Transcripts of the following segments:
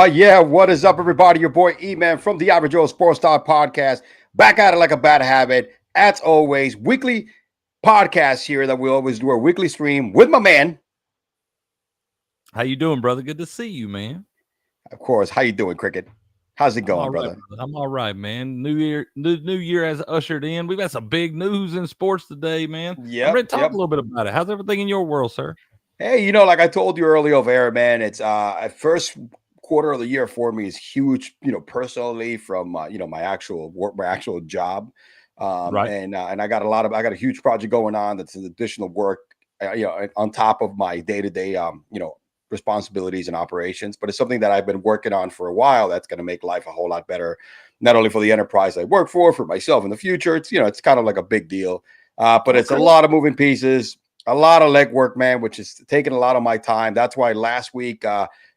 Yeah, what is up, everybody? Your boy E-Man from the Average Joe Sports Talk Podcast, back at it like a bad habit. As always, weekly podcast here that we always do, a weekly stream with my man. How you doing, brother? Good to see you, man. Of course. How you doing, Cricket? How's it going, brother? I'm all right, man. New year has ushered in. We've had some big news in sports today, man. Yeah, I'm ready to talk a little bit about it. How's everything in your world, sir? Hey, like I told you earlier over air, man, it's first quarter of the year for me is huge, personally from my actual work, my actual job. Right. And I got a huge project going on that's an additional work, on top of my day-to-day, responsibilities and operations. But it's something that I've been working on for a while. That's going to make life a whole lot better, not only for the enterprise I work for myself in the future. It's, it's kind of like a big deal, but it's a lot of moving pieces, a lot of legwork, man, which is taking a lot of my time. That's why last week,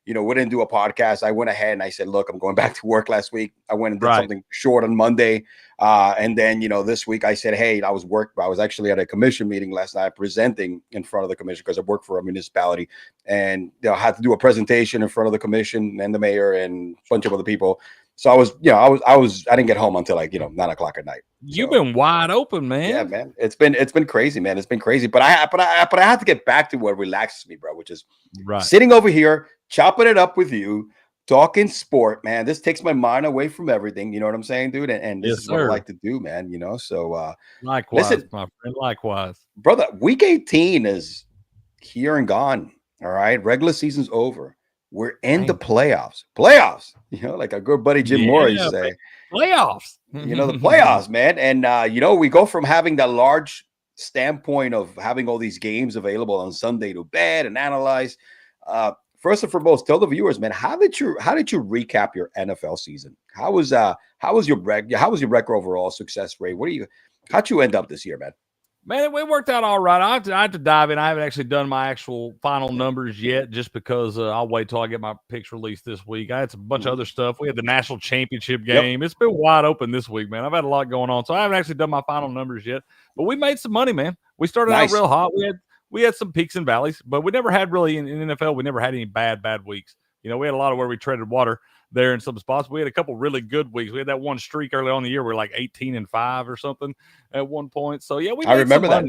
we didn't do a podcast. I went ahead and I said, look, I'm going back to work last week. I went and did something short on Monday. And then, this week I said, hey, I was actually at a commission meeting last night presenting in front of the commission because I work for a municipality, and I had to do a presentation in front of the commission and the mayor and a bunch of other people. So I didn't get home until 9:00 at night. You've been wide open, man. Yeah, man. It's been crazy, man. It's been crazy. But I have to get back to what relaxes me, bro, which is sitting over here, chopping it up with you, talking sport, man. This takes my mind away from everything. You know what I'm saying, dude? And this is what I like to do, man. So likewise, listen, my friend, likewise. Brother, week 18 is here and gone. All right. Regular season's over. We're in the playoffs. Playoffs, like our good buddy Jim Moore used to say. Playoffs. The playoffs, man. And we go from having that large standpoint of having all these games available on Sunday to bet and analyze. First and foremost, tell the viewers, man, how did you recap your NFL season? How was your record overall, success rate? How'd you end up this year, man? Man, it worked out all right. I have to dive in. I haven't actually done my actual final numbers yet, just because I'll wait till I get my picks released this week. I had a bunch of other stuff. We had the national championship game. It's been wide open this week, man. I've had a lot going on, so I haven't actually done my final numbers yet. But we made some money, man. We started out real hot. We had some peaks and valleys, but we never had really in NFL. We never had any bad weeks. We had a lot of where we treaded water there in some spots. We had a couple really good weeks. We had that one streak early on in the year. We're like 18-5 or something at one point. So yeah, I remember that.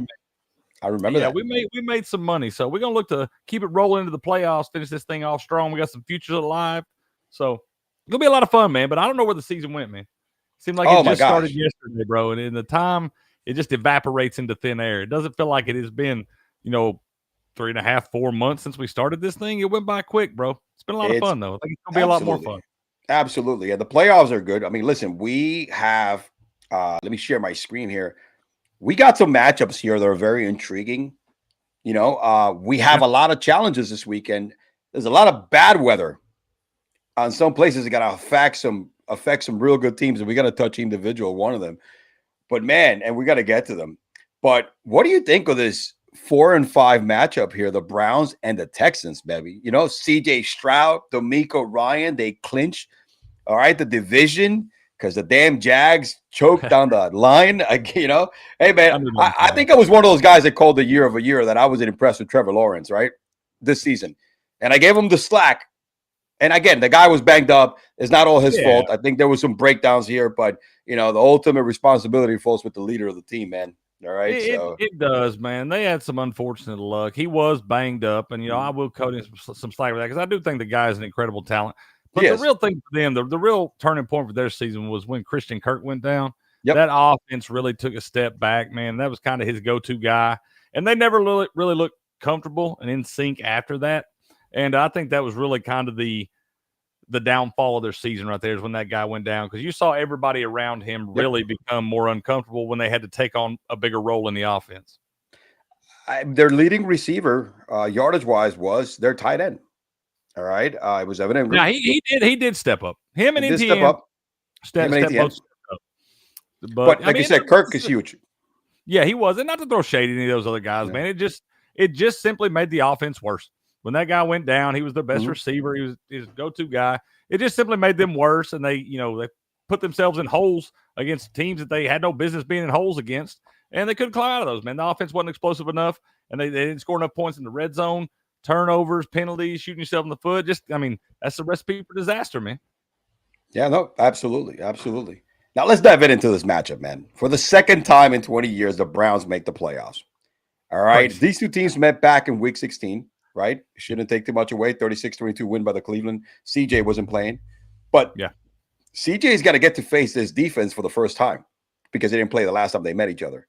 I remember that. We made some money. So we're gonna look to keep it rolling into the playoffs, finish this thing off strong. We got some futures alive. So it's gonna be a lot of fun, man. But I don't know where the season went, man. It seemed like it just started yesterday, bro. And in the time, it just evaporates into thin air. It doesn't feel like it has been 3.5, 4 months since we started this thing. It went by quick, bro. It's been a lot of fun, though. I think it's going to be a lot more fun. Absolutely. Yeah, the playoffs are good. I mean, listen, we have let me share my screen here. We got some matchups here that are very intriguing. We have a lot of challenges this weekend. There's a lot of bad weather on some places. It's going to affect some real good teams, and we got to touch individual one of them. But man, and we got to get to them. But what do you think of this 4-5 matchup here, the Browns and the Texans, baby? CJ Stroud, D'Amico Ryan, they clinch, all right, the division because the damn Jags choked on the line. Hey, man, I think I was one of those guys that called the year of a year that I wasn't impressed with Trevor Lawrence, right, this season. And I gave him the slack. And again, the guy was banged up. It's not all his fault. I think there was some breakdowns here, but, the ultimate responsibility falls with the leader of the team, man. All right. It does, man. They had some unfortunate luck. He was banged up, and I will cut in some slack for that because I do think the guy is an incredible talent. But the real thing for them, the real turning point for their season was when Christian Kirk went down. Yep. That offense really took a step back, man. That was kind of his go-to guy, and they never really looked comfortable and in sync after that. And I think that was really kind of the downfall of their season right there is when that guy went down, because you saw everybody around him really become more uncomfortable when they had to take on a bigger role in the offense. Their leading receiver, yardage-wise, was their tight end. All right. It was evident. Yeah, he did step up. Him and NTN step up. But like you said, Kirk is huge. Yeah, he was. And not to throw shade at any of those other guys, man. It just simply made the offense worse. When that guy went down, he was the best receiver. He was his go-to guy. It just simply made them worse, and they put themselves in holes against teams that they had no business being in holes against, and they couldn't climb out of those, man. The offense wasn't explosive enough, and they didn't score enough points in the red zone. Turnovers, penalties, shooting yourself in the foot. That's the recipe for disaster, man. Yeah, no, absolutely. Absolutely. Now let's dive into this matchup, man. For the second time in 20 years, the Browns make the playoffs. All right. Crazy. These two teams met back in week 16, right? Shouldn't take too much away. 36-22 win by the Cleveland. CJ wasn't playing. But yeah, CJ's got to get to face this defense for the first time because they didn't play the last time they met each other.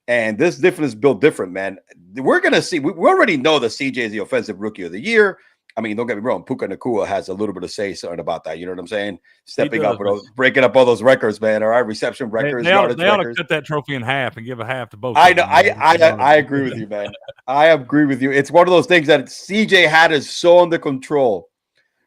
And this defense is built different, man. We're going to see. We already know that CJ is the offensive rookie of the year. I mean, don't get me wrong. Puka Nacua has a little bit of say something about that. You know what I'm saying? Stepping up, breaking up all those records, man. All right, reception records. They ought to cut that trophy in half and give a half to both. I know. I agree with you, man. I agree with you. It's one of those things that CJ had is so under control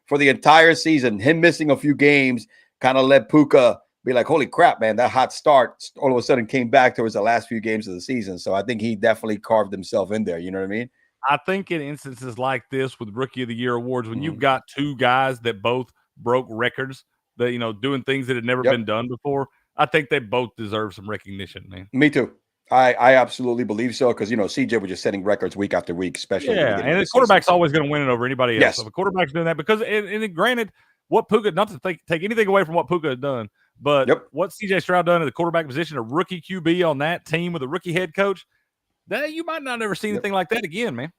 for the entire season. Him missing a few games kind of let Puka be like, holy crap, man, that hot start all of a sudden came back towards the last few games of the season. So I think he definitely carved himself in there. You know what I mean? I think in instances like this with Rookie of the Year awards, when you've got two guys that both broke records, that doing things that had never been done before, I think they both deserve some recognition, man. Me too. I absolutely believe so because CJ was just setting records week after week, especially. Yeah, and the quarterback's always going to win it over anybody else. Yes. So the quarterback's doing that because, and granted, what Puka, not to take anything away from what Puka had done, but what CJ Stroud done at the quarterback position, a rookie QB on that team with a rookie head coach, that you might not ever see anything like that again, man.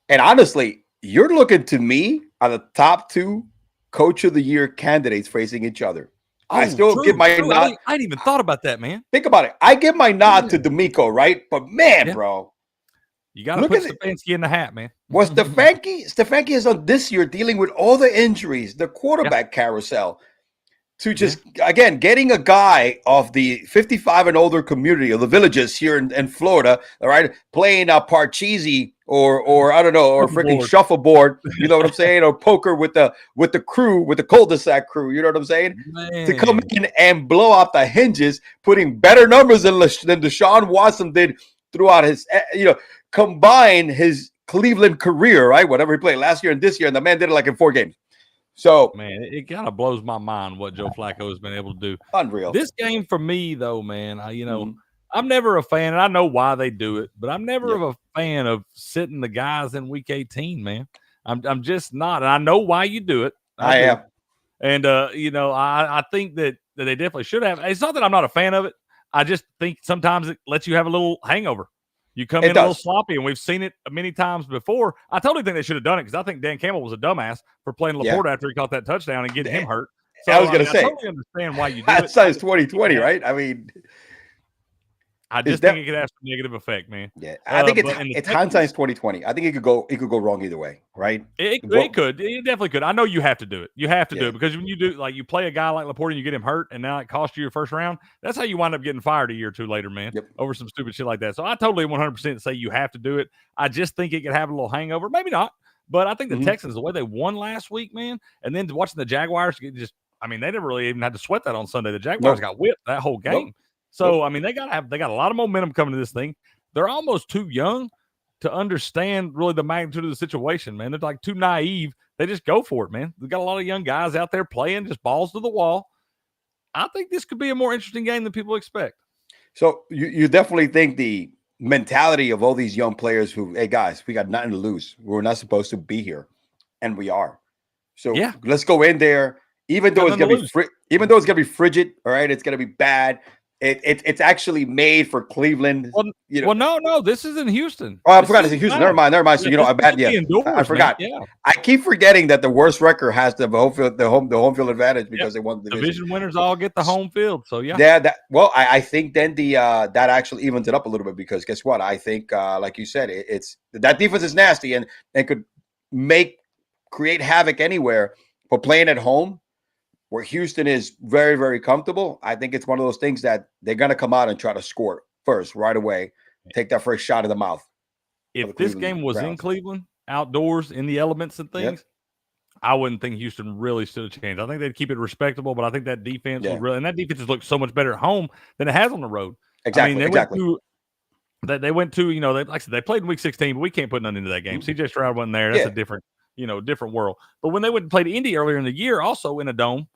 And honestly, you're looking to me at the top two coach of the year candidates facing each other. I still give my nod. I hadn't even thought about that, man. Think about it. I give my nod to D'Amico, right? But man, bro, you got to put Stefanski in the hat, man. Was Stefanski is on this year dealing with all the injuries, the quarterback carousel. To just, again, getting a guy of the 55 and older community of the villages here in Florida, all right, playing Parcheesi or I don't know, or freaking shuffleboard, you know what I'm saying, or poker with the crew, with the cul-de-sac crew, you know what I'm saying, to come in and blow out the hinges, putting better numbers than Deshaun Watson did throughout his, combine his Cleveland career, right, whatever he played last year and this year, and the man did it like in 4 games. So, man, it kind of blows my mind what Joe Flacco has been able to do. Unreal. This game for me, though, man, I'm never a fan, and I know why they do it, but I'm never a fan of sitting the guys in Week 18, man. I'm just not, and I know why you do it. I am, and I think that they definitely should have. It's not that I'm not a fan of it. I just think sometimes it lets you have a little hangover. You come in a little sloppy, and we've seen it many times before. I totally think they should have done it because I think Dan Campbell was a dumbass for playing Laporta after he caught that touchdown and getting him hurt. So, I was going to say, I totally understand why you do it. That's 2020, right? I mean, I just think it could have some negative effect, man. Yeah, I think it's hindsight's 2020. I think it could go wrong either way, right? It definitely could. I know you have to do it. You have to do it because when you do, like, you play a guy like Laporta and you get him hurt, and now it costs you your first round. That's how you wind up getting fired a year or two later, man, over some stupid shit like that. So I totally 100% say you have to do it. I just think it could have a little hangover, maybe not, but I think the Texans, the way they won last week, man, and then watching the Jaguars they never really even had to sweat that on Sunday. The Jaguars got whipped that whole game. So, I mean, they got a lot of momentum coming to this thing. They're almost too young to understand really the magnitude of the situation, man. They're like too naive. They just go for it, man. They got a lot of young guys out there playing just balls to the wall. I think this could be a more interesting game than people expect. So you definitely think the mentality of all these young players who, hey, guys, we got nothing to lose. We're not supposed to be here, and we are. So let's go in there, even though it's going to be frigid, all right? It's going to be bad. It's actually made for Cleveland. Well, no, this is in Houston. Oh, I forgot it's in Houston. Never mind. So I forgot. Yeah. I keep forgetting that the worst record has the home field advantage because they won the division winners all get the home field. So I think then that actually evens it up a little bit because guess what? I think like you said, it's that defense is nasty and could create havoc anywhere, but playing at home, where Houston is very, very comfortable, I think it's one of those things that they're going to come out and try to score first right away, take that first shot in the mouth. If this game was in Cleveland, outdoors, in the elements and things, I wouldn't think Houston really stood a chance. I think they'd keep it respectable, but I think that defense was really – and that defense has looked so much better at home than it has on the road. Exactly, They went to, like I said, they played in week 16, but we can't put nothing into that game. CJ Stroud wasn't there. That's a different world. But when they went and played Indy earlier in the year, also in a dome,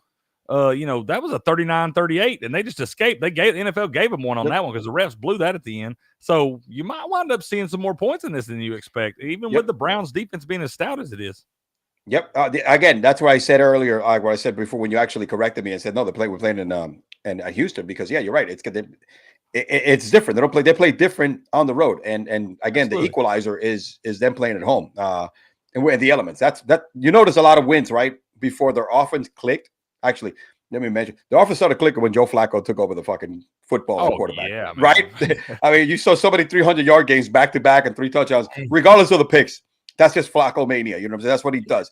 that was a 39-38, and they just escaped. The NFL gave them one on that one because the refs blew that at the end. So you might wind up seeing some more points in this than you expect, even with the Browns' defense being as stout as it is. Yep. Again, that's what I said earlier. What I said before when you actually corrected me and said, no, we're playing in Houston because, you're right. It's different. They play different on the road. And again, Absolutely. The equalizer is them playing at home. And we're in the elements. That you notice a lot of wins, right? Before their offense clicked. Actually, let me mention the offense started clicking when Joe Flacco took over the fucking football quarterback. Yeah, right? I mean, you saw so many 300-yard games back to back and 3 touchdowns, regardless of the picks. That's just Flacco mania. You know what I'm saying? That's what he does.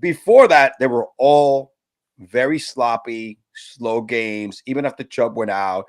Before that, they were all very sloppy, slow games. Even after Chubb went out,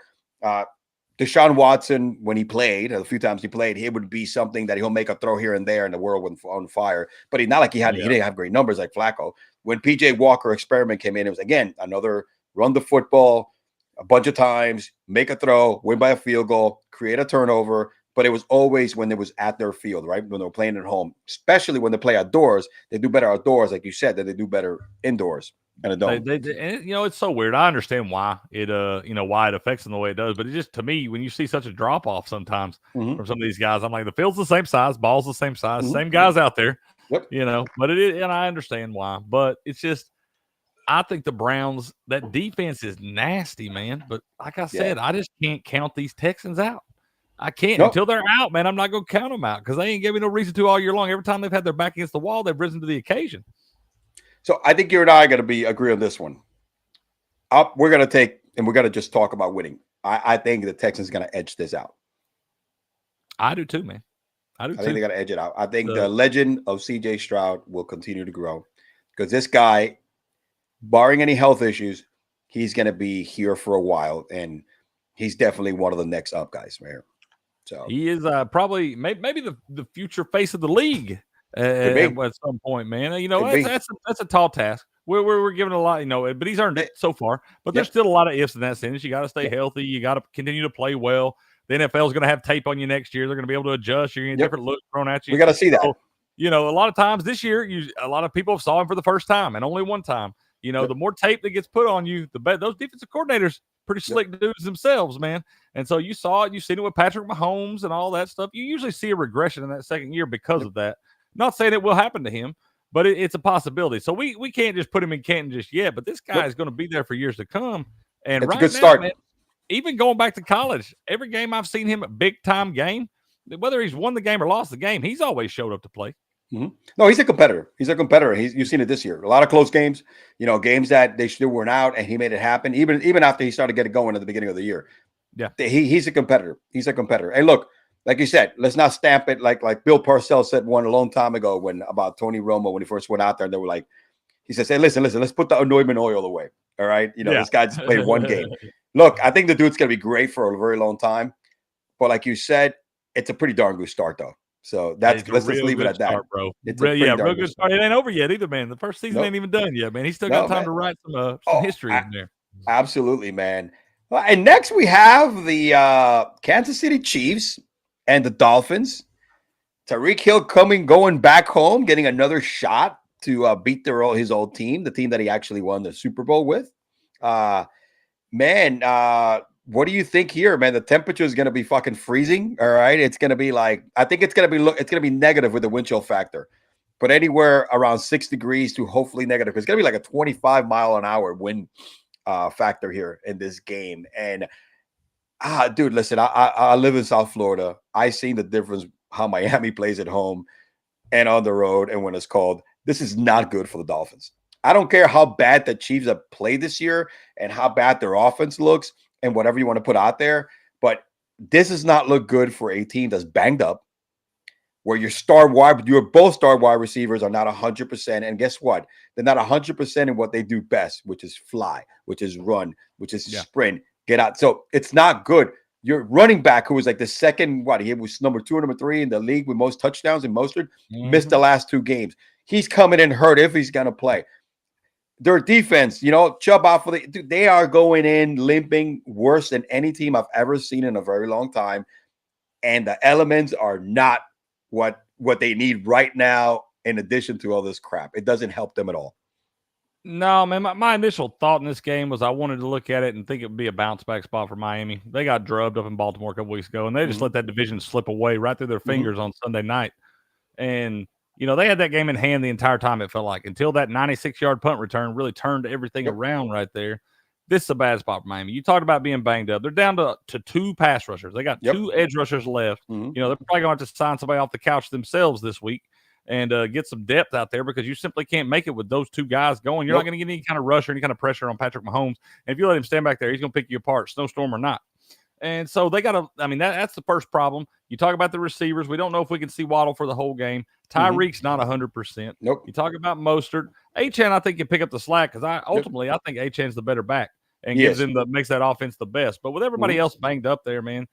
Deshaun Watson, when he played, a few times he played, it would be something that he'll make a throw here and there and the world went on fire. But not like he didn't have great numbers like Flacco. When PJ Walker experiment came in, it was, again, another run the football a bunch of times, make a throw, win by a field goal, create a turnover. But it was always when it was at their field, right? When they were playing at home, especially when they play outdoors, they do better outdoors, like you said, than they do better indoors. And it's so weird. I understand why it affects them the way it does, but it just, to me, when you see such a drop off sometimes from some of these guys, I'm like, the field's the same size, ball's the same size, same guys out there, but and I understand why, but it's just, I think the Browns, that defense is nasty, man. But like I said, I just can't count these Texans out. I can't until they're out, man. I'm not going to count them out because they ain't giving no reason to all year long. Every time they've had their back against the wall, they've risen to the occasion. So I think you and I are going to agree on this one. We're going to just talk about winning. I think the Texans are going to edge this out. I do too, man. I think they got to edge it out. I think the legend of CJ Stroud will continue to grow because this guy, barring any health issues, he's going to be here for a while, and he's definitely one of the next up guys, man. So he is probably maybe the future face of the league at some point, man. That's a tall task. We're giving a lot, but he's earned it so far. But there's still a lot of ifs in that sense. You got to stay healthy. You got to continue to play well. The NFL is going to have tape on you next year. They're going to be able to adjust. You're going to get different looks thrown at you. We got to see that. So, a lot of times this year, a lot of people saw him for the first time and only one time. The more tape that gets put on you, the better. Those defensive coordinators, pretty slick dudes themselves, man. And so you saw it. You've seen it with Patrick Mahomes and all that stuff. You usually see a regression in that second year because of that. Not saying it will happen to him, but it's a possibility. So we can't just put him in Canton just yet. But this guy is going to be there for years to come. And it's a good start. Man, even going back to college, every game I've seen him, a big-time game, whether he's won the game or lost the game, he's always showed up to play. Mm-hmm. No, he's a competitor. You've seen it this year. A lot of close games, games that they still weren't out, and he made it happen. Even after he started getting going at the beginning of the year. Yeah, he's a competitor. He's a competitor. And look, like you said, let's not stamp it like Bill Parcells said one a long time ago about Tony Romo when he first went out there. And they were like, he said, "Hey, listen, let's put the anointment oil away. All right, this guy just played one game. Look, I think the dude's gonna be great for a very long time, but like you said, it's a pretty darn good start though." So let's just leave it at that, bro. It's real good start. It ain't over yet either, man. The first season ain't even done yet, man. He's still got time to write some history in there. Absolutely, man. And next we have the Kansas City Chiefs and the Dolphins. Tyreek Hill going back home, getting another shot to beat his old team, the team that he actually won the Super Bowl with. What do you think here, man? The temperature is going to be fucking freezing. All right. It's going to be I think it's going to be negative with the wind chill factor, but anywhere around 6 degrees to hopefully negative. It's going to be like a 25 mile an hour wind factor here in this game. And dude, listen, I live in South Florida. I seen the difference how Miami plays at home and on the road. And when it's cold, this is not good for the Dolphins. I don't care how bad the Chiefs have played this year and how bad their offense looks and whatever you want to put out there. But this does not look good for a team that's banged up, where your both star wide receivers are not 100%. And guess what? They're not 100% in what they do best, which is fly, which is run, which is sprint, get out. So it's not good. Your running back, who was like the second, he was number 2 or number 3 in the league with most touchdowns and Mostert, missed the last 2 games. He's coming in hurt if he's going to play. Their defense, Chubb out for they are going in limping worse than any team I've ever seen in a very long time. and the elements are not what they need right now. In addition to all this crap, it doesn't help them at all. No, man, my initial thought in this game was I wanted to look at it and think it would be a bounce back spot for Miami. They got drubbed up in Baltimore a couple weeks ago, and they just let that division slip away right through their fingers on Sunday night. And, they had that game in hand the entire time, it felt like, until that 96-yard punt return really turned everything around right there. This is a bad spot for Miami. You talked about being banged up. They're down to 2 pass rushers. They got 2 edge rushers left. They're probably going to have to sign somebody off the couch themselves this week and get some depth out there because you simply can't make it with those 2 guys going. You're not going to get any kind of rush or any kind of pressure on Patrick Mahomes. And if you let him stand back there, he's going to pick you apart, snowstorm or not. And so they got to, that's the first problem. You talk about the receivers. We don't know if we can see Waddle for the whole game. Tyreek's not 100%. Nope. You talk about Mostert. Achane, I think, can pick up the slack because I think Achane's the better back and makes that offense the best. But with everybody else banged up there, man,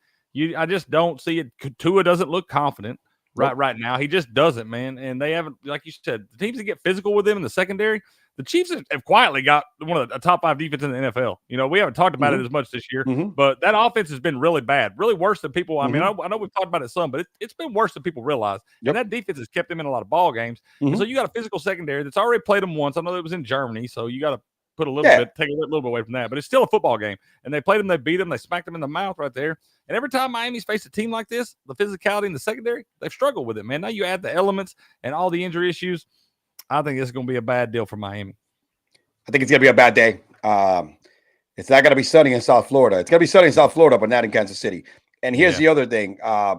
I just don't see it. Tua doesn't look confident. Right now, he just doesn't, man. And they haven't, like you said, the teams that get physical with him in the secondary, the Chiefs have quietly got one of the top 5 defense in the NFL. We haven't talked about it as much this year, but that offense has been really bad, really worse than people. I know we've talked about it some, but it's been worse than people realize. And that defense has kept them in a lot of ball games. And so you got a physical secondary that's already played them once. I know it was in Germany, so you got to put a little bit, take a little bit away from that, but it's still a football game. And they played them, they beat them, they smacked them in the mouth right there. And every time Miami's faced a team like this, the physicality in the secondary, they've struggled with it, man. Now you add the elements and all the injury issues. I think it's going to be a bad deal for Miami. I think it's going to be a bad day. It's not going to be sunny in South Florida. It's going to be sunny in South Florida, but not in Kansas City. And here's the other thing. I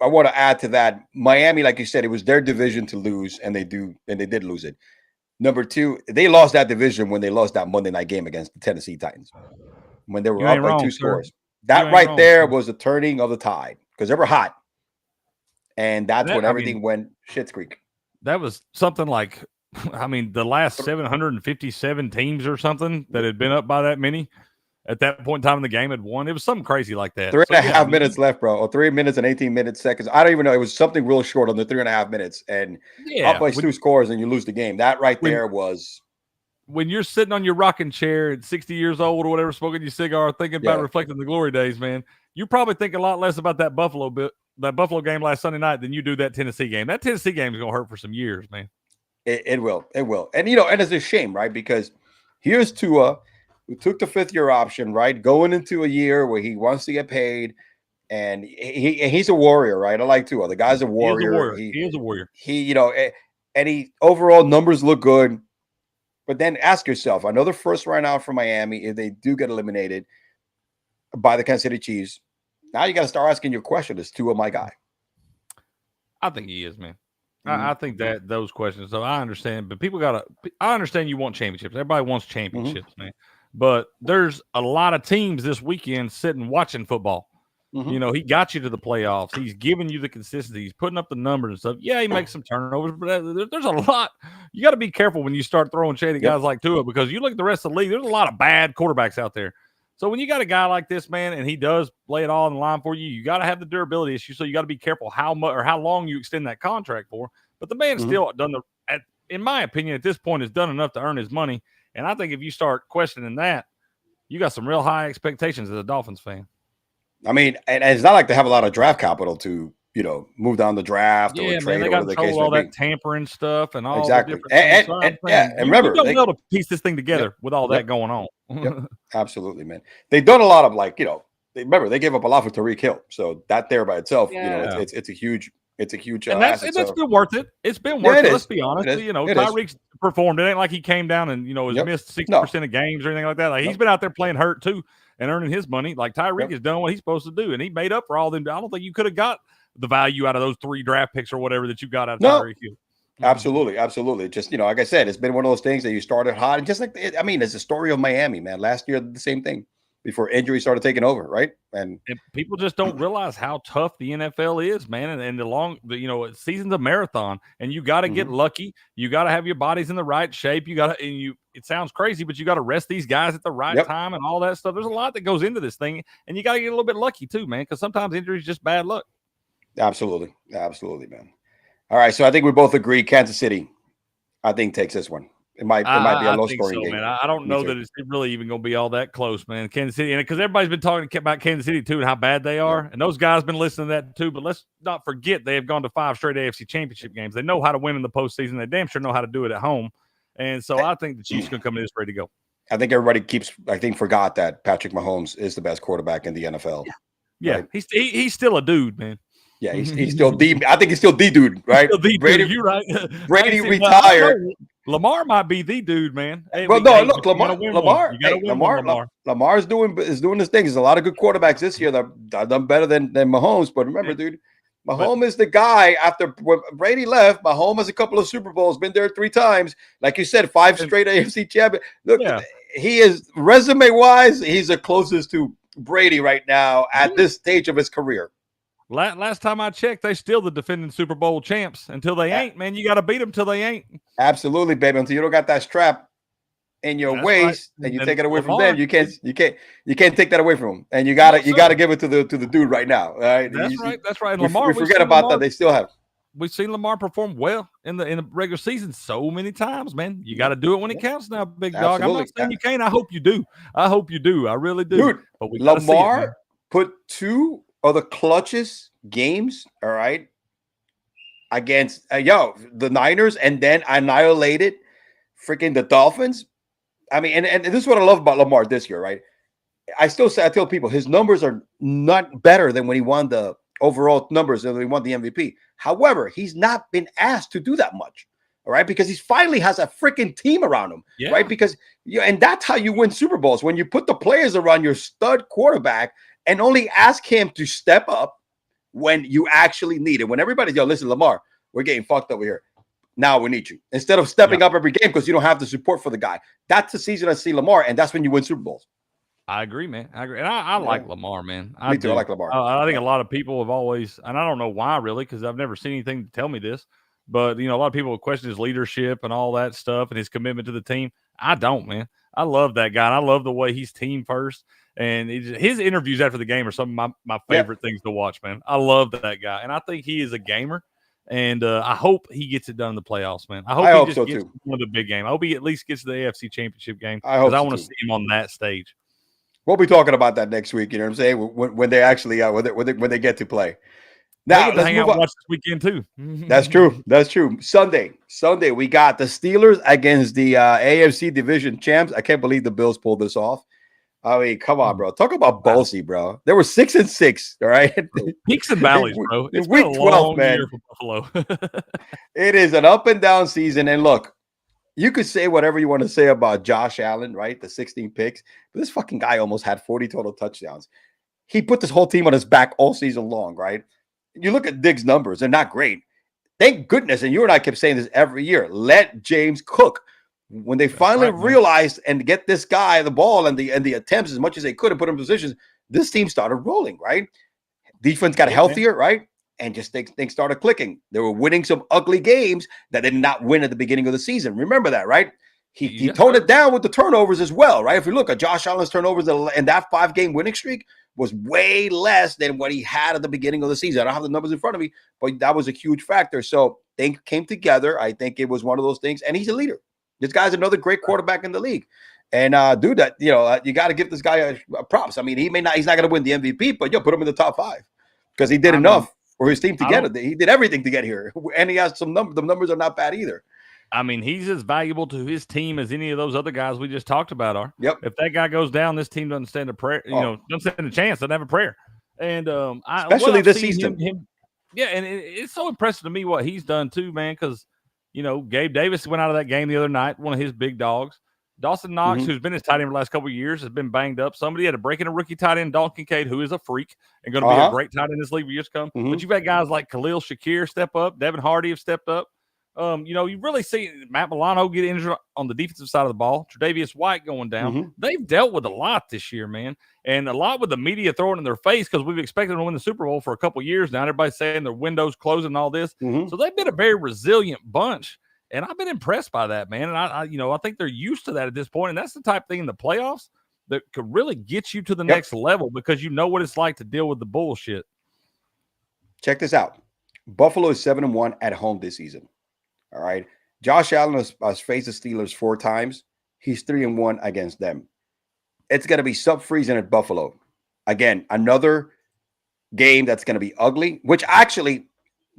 want to add to that. Miami, like you said, it was their division to lose, and they did lose it. Number 2, they lost that division when they lost that Monday night game against the Tennessee Titans. When they were up by 2 scores. That right there was the turning of the tide because they were hot. And that's when everything went shit's creek. That was something like, the last 757 teams or something that had been up by that many at that point in time in the game had won. It was something crazy like that. 3.5 minutes left, bro. Or 3 minutes and 18 seconds. I don't even know. It was something real short on the 3.5 minutes. And up by 2 scores and you lose the game. That right there was... When you're sitting on your rocking chair at 60 years old or whatever, smoking your cigar, thinking about reflecting the glory days, man, you probably think a lot less about that Buffalo game last Sunday night than you do that Tennessee game. That Tennessee game is going to hurt for some years, man. It will. And, and it's a shame, right? Because here's Tua, who took the 5th-year option, right? Going into a year where he wants to get paid. And he's a warrior, right? I like Tua. The guy's a warrior. He is a warrior. And he overall numbers look good. But then ask yourself, another first round out for Miami, if they do get eliminated by the Kansas City Chiefs, now you got to start asking your question, is Tua my guy? I think he is, man. I think that those questions, so I understand, but I understand you want championships. Everybody wants championships, man. But there's a lot of teams this weekend sitting watching football. He got you to the playoffs. He's giving you the consistency. He's putting up the numbers and stuff. Yeah, he makes some turnovers, but there's a lot. You got to be careful when you start throwing shady guys like Tua because you look at the rest of the league, there's a lot of bad quarterbacks out there. So when you got a guy like this, man, and he does lay it all on the line for you, you got to have the durability issue. So you got to be careful how much or how long you extend that contract for. But the man's still done in my opinion, at this point, has done enough to earn his money. And I think if you start questioning that, you got some real high expectations as a Dolphins fan. And it's not like they have a lot of draft capital to, move down the draft or trade. They got trouble with all that tampering stuff and all exactly. And remember, you don't be able to piece this thing together with all that going on. Absolutely, man. They've done a lot of remember they gave up a lot for Tyreek Hill, so that there by itself, it's a huge. It's a huge and that's been worth it. It's been worth it. Let's be honest. Tyreek's performed. It ain't like he came down and has missed 60% of games or anything like that. Like he's been out there playing hurt too and earning his money. Like Tyreek has done what he's supposed to do, and he made up for all them. I don't think you could have got the value out of those 3 draft picks or whatever that you got out of Tyreek Hill. Absolutely. Just like I said, it's been one of those things that you started hot, and just like it's the story of Miami, man. Last year, the same thing. Before injury started taking over, right? And people just don't realize how tough the NFL is, man. And season's a marathon, and you got to get lucky. You got to have your bodies in the right shape. It sounds crazy, but you got to rest these guys at the right time and all that stuff. There's a lot that goes into this thing, and you got to get a little bit lucky too, man, because sometimes injury is just bad luck. Absolutely, man. All right, so I think we both agree Kansas City, I think, takes this one. It might be a low scoring game. Man. I don't know that it's really even going to be all that close, man. Kansas City, and because everybody's been talking about Kansas City too and how bad they are, and those guys been listening to that too. But let's not forget they have gone to 5 straight AFC Championship games. They know how to win in the postseason. They damn sure know how to do it at home. And so I think the Chiefs going to come in this ready to go. I think everybody forgot that Patrick Mahomes is the best quarterback in the NFL. Yeah, right? He's still a dude, man. Yeah, he's still I think he's still the dude, right? Brady, you're right. Brady retired. Lamar might be the dude, man. Hey, look, Lamar. Lamar is doing his thing. There's a lot of good quarterbacks this year that have done better than Mahomes. But remember, dude, Mahomes is the guy. After Brady left, Mahomes has a couple of Super Bowls, been there 3 times. Like you said, 5 straight AFC champion. Look, he is resume-wise, he's the closest to Brady right now at this stage of his career. Last time I checked, they still the defending Super Bowl champs. Until they ain't, man, you got to beat them till they ain't. Absolutely, baby. Until you don't got that strap in your waist and you take it away from them, you can't take that away from them. And you gotta give it to the dude right now. All right? That's right. And Lamar, we forget about that. They still have. We've seen Lamar perform well in the regular season so many times, man. You got to do it when it counts now, big dog. I'm not saying you can't. I hope you do. I really do. Dude, but Lamar put 2 of the clutchest games, all right, against the Niners, and then annihilated freaking the Dolphins. I mean, and this is what I love about Lamar this year, right? I tell people his numbers are not better than when he won the overall numbers and when he won the MVP. However, he's not been asked to do that much, all right, because he finally has a freaking team around him, right? Because and that's how you win Super Bowls, when you put the players around your stud quarterback and only ask him to step up when you actually need it. When everybody's, listen, Lamar, we're getting fucked over here. Now we need you. Instead of stepping up every game because you don't have the support for the guy. That's the season I see Lamar, and that's when you win Super Bowls. I agree, man. I agree. And I like Lamar, man. Me too. I like Lamar. I think a lot of people have always, and I don't know why really, because I've never seen anything to tell me this, but, a lot of people question his leadership and all that stuff and his commitment to the team. I don't, man. I love that guy. And I love the way he's team first. And his interviews after the game are some of my favorite things to watch, man. I love that guy. And I think he is a gamer. And I hope he gets it done in the playoffs, man. I hope he just gets one of the big game. I hope he at least gets to the AFC Championship game, because I want to see him on that stage. We'll be talking about that next week. You know what I'm saying? When they actually when they get to play. Now let's hang out and watch this weekend too. That's true. That's true. Sunday, we got the Steelers against the AFC Division champs. I can't believe the Bills pulled this off. I mean, come on, bro. Talk about ballsy, bro. They were 6-6. All right, peaks and valleys, bro. It's week 12, man. For Buffalo. It is an up and down season, and look, you could say whatever you want to say about Josh Allen, right? The 16 picks, but this fucking guy almost had 40 total touchdowns. He put this whole team on his back all season long, right? You look at Diggs' numbers; they're not great. Thank goodness, and you and I kept saying this every year. Let James cook. When they finally realized and get this guy the ball and the attempts as much as they could and put him in positions, this team started rolling, right? Defense got healthier, right? And just things started clicking. They were winning some ugly games that they did not win at the beginning of the season. Remember that, right? He toned it down with the turnovers as well, right? If you look at Josh Allen's turnovers in that 5-game winning streak was way less than what he had at the beginning of the season. I don't have the numbers in front of me, but that was a huge factor. So they came together. I think it was one of those things, and he's a leader. This guy's another great quarterback in the league. And dude, that you got to give this guy a props. I mean, he's not going to win the MVP, but put him in the top 5 because he did enough for his team to get it. He did everything to get here, and he has some numbers. The numbers are not bad either. I mean, he's as valuable to his team as any of those other guys we just talked about are. Yep. If that guy goes down, this team doesn't stand a prayer. Doesn't stand a chance. Doesn't have a prayer. And especially this season. And it's so impressive to me what he's done too, man. Because Gabe Davis went out of that game the other night, one of his big dogs. Dawson Knox, who's been his tight end for the last couple of years, has been banged up. Somebody had to break in a rookie tight end, Dalton Kincaid, who is a freak and going to be a great tight end in this league for years to come. But you've had guys like Khalil Shakir step up, Devin Hardy have stepped up. You really see Matt Milano get injured on the defensive side of the ball. Tre'Davious White going down. They've dealt with a lot this year, man, and a lot with the media throwing in their face because we've expected them to win the Super Bowl for a couple of years now. Everybody's saying their windows closing and all this. So they've been a very resilient bunch. And I've been impressed by that, man. And I think they're used to that at this point. And that's the type of thing in the playoffs that could really get you to the next level because you know what it's like to deal with the bullshit. Check this out. Buffalo is 7-1 at home this season. All right. Josh Allen has faced the Steelers 4 times. He's 3-1 against them. It's going to be sub-freezing at Buffalo. Again, another game that's going to be ugly, which actually,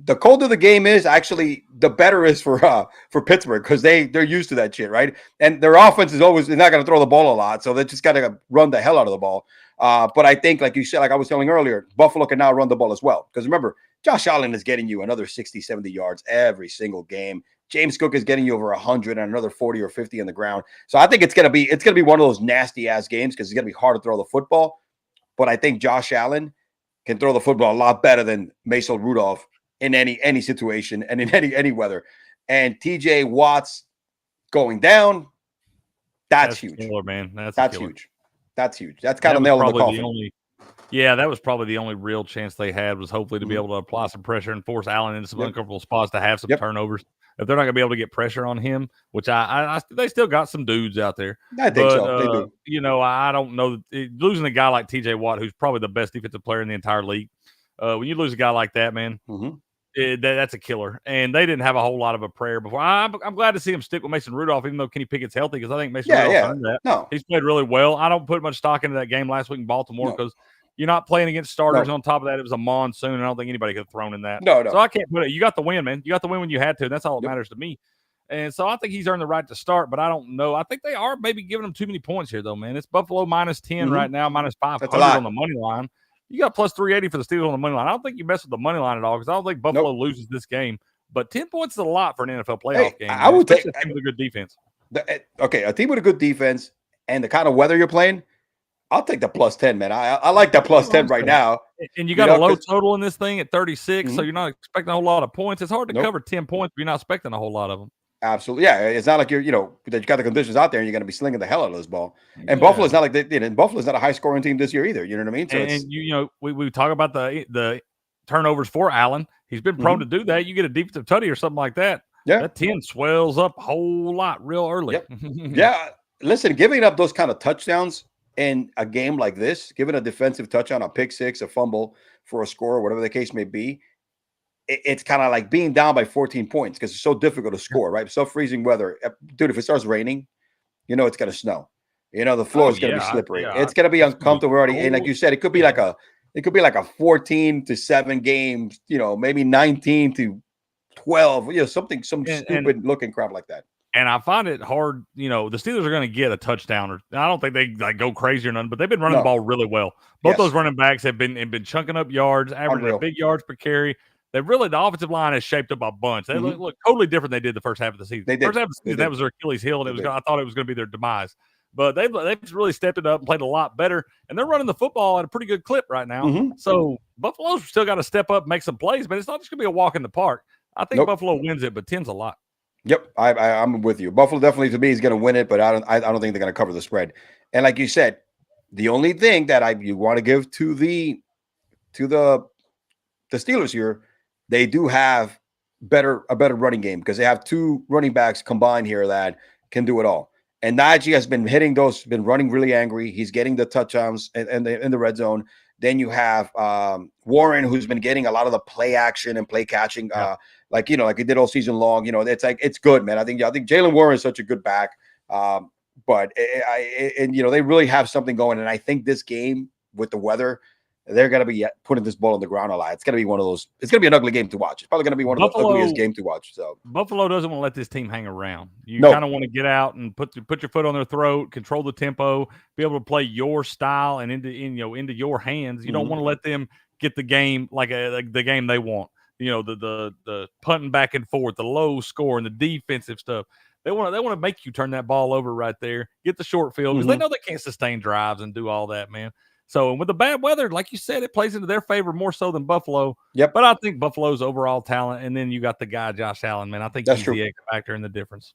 the colder the game is, actually the better is for Pittsburgh, because they're used to that shit, right? And their offense is always, they're not going to throw the ball a lot, so they just got to run the hell out of the ball. But I think, like you said, like I was telling earlier, Buffalo can now run the ball as well. Because remember, Josh Allen is getting you another 60, 70 yards every single game. James Cook is getting you over 100 and another 40 or 50 on the ground. So I think it's gonna be one of those nasty ass games, because it's gonna be hard to throw the football. But I think Josh Allen can throw the football a lot better than Mason Rudolph in any situation and in any weather. And TJ Watt's going down. That's huge, killer, man. That's huge. That's huge. That's kind of nail in the coffin. That was probably the only real chance they had, was hopefully to be able to apply some pressure and force Allen into some uncomfortable spots to have some turnovers. If they're not going to be able to get pressure on him, which they still got some dudes out there. I think so. They do. You know, I don't know. Losing a guy like TJ Watt, who's probably the best defensive player in the entire league, when you lose a guy like that, man, that's a killer. And they didn't have a whole lot of a prayer before. I'm glad to see him stick with Mason Rudolph, even though Kenny Pickett's healthy, because I think Mason Rudolph earned that. No. He's played really well. I don't put much stock into that game last week in Baltimore, because you're not playing against starters. On top of that, it was a monsoon. I don't think anybody could have thrown in that. No. So I can't put it. You got the win, man. You got the win when you had to. And that's all that matters to me. And so I think he's earned the right to start, but I don't know. I think they are maybe giving him too many points here, though, man. It's Buffalo minus 10 right now, minus 500 on the money line. You got plus 380 for the Steelers on the money line. I don't think you mess with the money line at all, because I don't think Buffalo loses this game. But 10 points is a lot for an NFL playoff game. I would take a team with a good defense. A team with a good defense and the kind of weather you're playing, I'll take the plus 10, man. I like that plus 10 right now. And you got a low total in this thing at 36, so you're not expecting a whole lot of points. It's hard to cover 10 points if you're not expecting a whole lot of them. Absolutely. Yeah. It's not like that you got the conditions out there and you're going to be slinging the hell out of this ball. And Buffalo's not like Buffalo's not a high scoring team this year either. You know what I mean? So we talk about the turnovers for Allen. He's been prone to do that. You get a defensive tutty or something like that. Yeah. That 10 swells up a whole lot real early. Yep. Yeah. Listen, giving up those kind of touchdowns in a game like this, giving a defensive touchdown, a pick six, a fumble for a score, whatever the case may be, it's kind of like being down by 14 points, because it's so difficult to score, right? So freezing weather. Dude, if it starts raining, it's going to snow. The floor is going to be slippery. Yeah. It's going to be uncomfortable already. And like you said, it could be like a 14-7 game, maybe 19-12, some stupid looking crap like that. And I find it hard, the Steelers are going to get a touchdown, or I don't think they go crazy or nothing, but they've been running the ball really well. Both those running backs have been chunking up yards, averaging big yards per carry. The offensive line has shaped up a bunch. They look totally different than they did the first half of the season. First half of the season, that was their Achilles heel, and I thought it was going to be their demise. But they've really stepped it up and played a lot better, and they're running the football at a pretty good clip right now. So Buffalo's still got to step up and make some plays, but it's not just going to be a walk in the park. I think Buffalo wins it, but 10's a lot. Yep, I'm with you. Buffalo definitely, to me, is going to win it, but I don't think they're going to cover the spread. And like you said, the only thing that you want to give to the Steelers here, they do have a better running game, because they have 2 running backs combined here that can do it all. And Najee has been been running really angry. He's getting the touchdowns in the red zone. Then you have Warren, who's been getting a lot of the play action and play catching, like he did all season long. It's good, man. I think Jaylen Warren is such a good back. But they really have something going. And I think this game with the weather, they're going to be putting this ball on the ground a lot. It's going to be one of those. It's going to be an ugly game to watch. It's probably going to be one of the ugliest games to watch. So Buffalo doesn't want to let this team hang around. You kind of want to get out and put your foot on their throat, control the tempo, be able to play your style and into your hands. You don't want to let them get the game like the game they want. The punting back and forth, the low score, and the defensive stuff. They want to make you turn that ball over right there, get the short field, because they know they can't sustain drives and do all that, man. So with the bad weather, like you said, it plays into their favor more so than Buffalo. Yep. But I think Buffalo's overall talent, and then you got the guy Josh Allen, man. I think he's the X factor in the difference.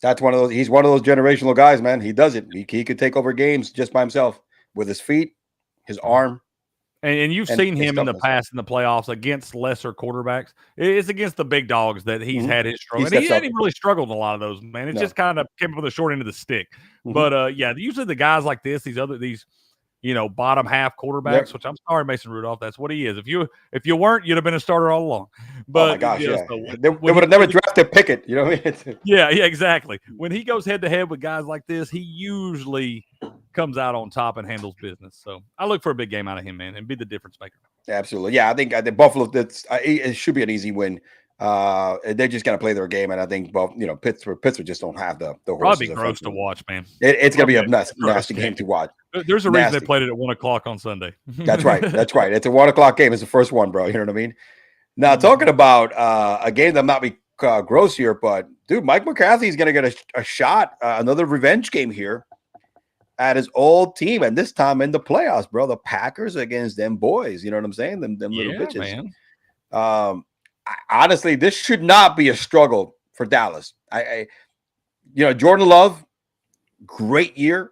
That's one of those. He's one of those generational guys, man. He does it. He could take over games just by himself with his feet, his arm. And you've seen him in the past in the playoffs against lesser quarterbacks. It's against the big dogs that he's had his struggle. And he hadn't really struggled in a lot of those, man. It's just kind of came up with the short end of the stick. But usually the guys like this, these bottom half quarterbacks, which I'm sorry, Mason Rudolph, that's what he is. If you weren't, you'd have been a starter all along. But oh my gosh, yeah. So they would have never drafted Pickett, you know what I mean? Yeah, exactly. When he goes head to head with guys like this, he usually comes out on top and handles business. So I look for a big game out of him, man, and be the difference maker. Absolutely. Yeah, I think Buffalo, it should be an easy win. They're just going to play their game, and I think Pittsburgh just don't have the horses. Probably gross to watch, man. It's going to be a nasty game to watch. There's a reason they played it at 1 o'clock on Sunday. That's right. It's a 1 o'clock game. It's the first one, bro. You know what I mean? Now, talking about a game that might be gross here, but dude, Mike McCarthy is going to get a shot, another revenge game here at his old team, and this time in the playoffs, bro. The Packers against them boys. You know what I'm saying? Them little bitches. Man. Honestly, this should not be a struggle for Dallas. Jordan Love, great year.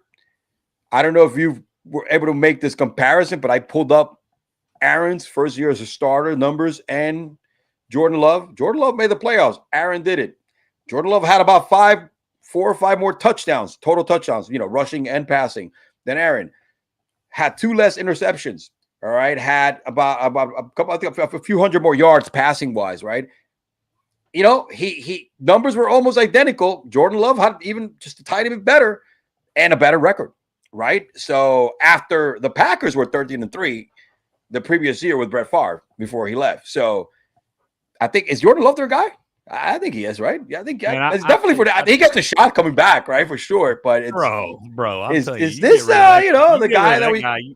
I don't know if you were able to make this comparison, but I pulled up Aaron's first year as a starter numbers and Jordan Love. Jordan Love made the playoffs. Aaron did it. Jordan Love had about 4 or 5 more touchdowns, total touchdowns, rushing and passing than Aaron. Had 2 less interceptions. All right, had about a couple, I think a few hundred more yards passing wise, right? He numbers were almost identical. Jordan Love had even just a tiny bit better and a better record, right? So after the Packers were 13-3 the previous year with Brett Favre before he left. So I think, is Jordan Love their guy? I think he is, right? Yeah, I think it's definitely for that. I think he gets a shot coming back, right, for sure. But it's bro. Is this the guy that we?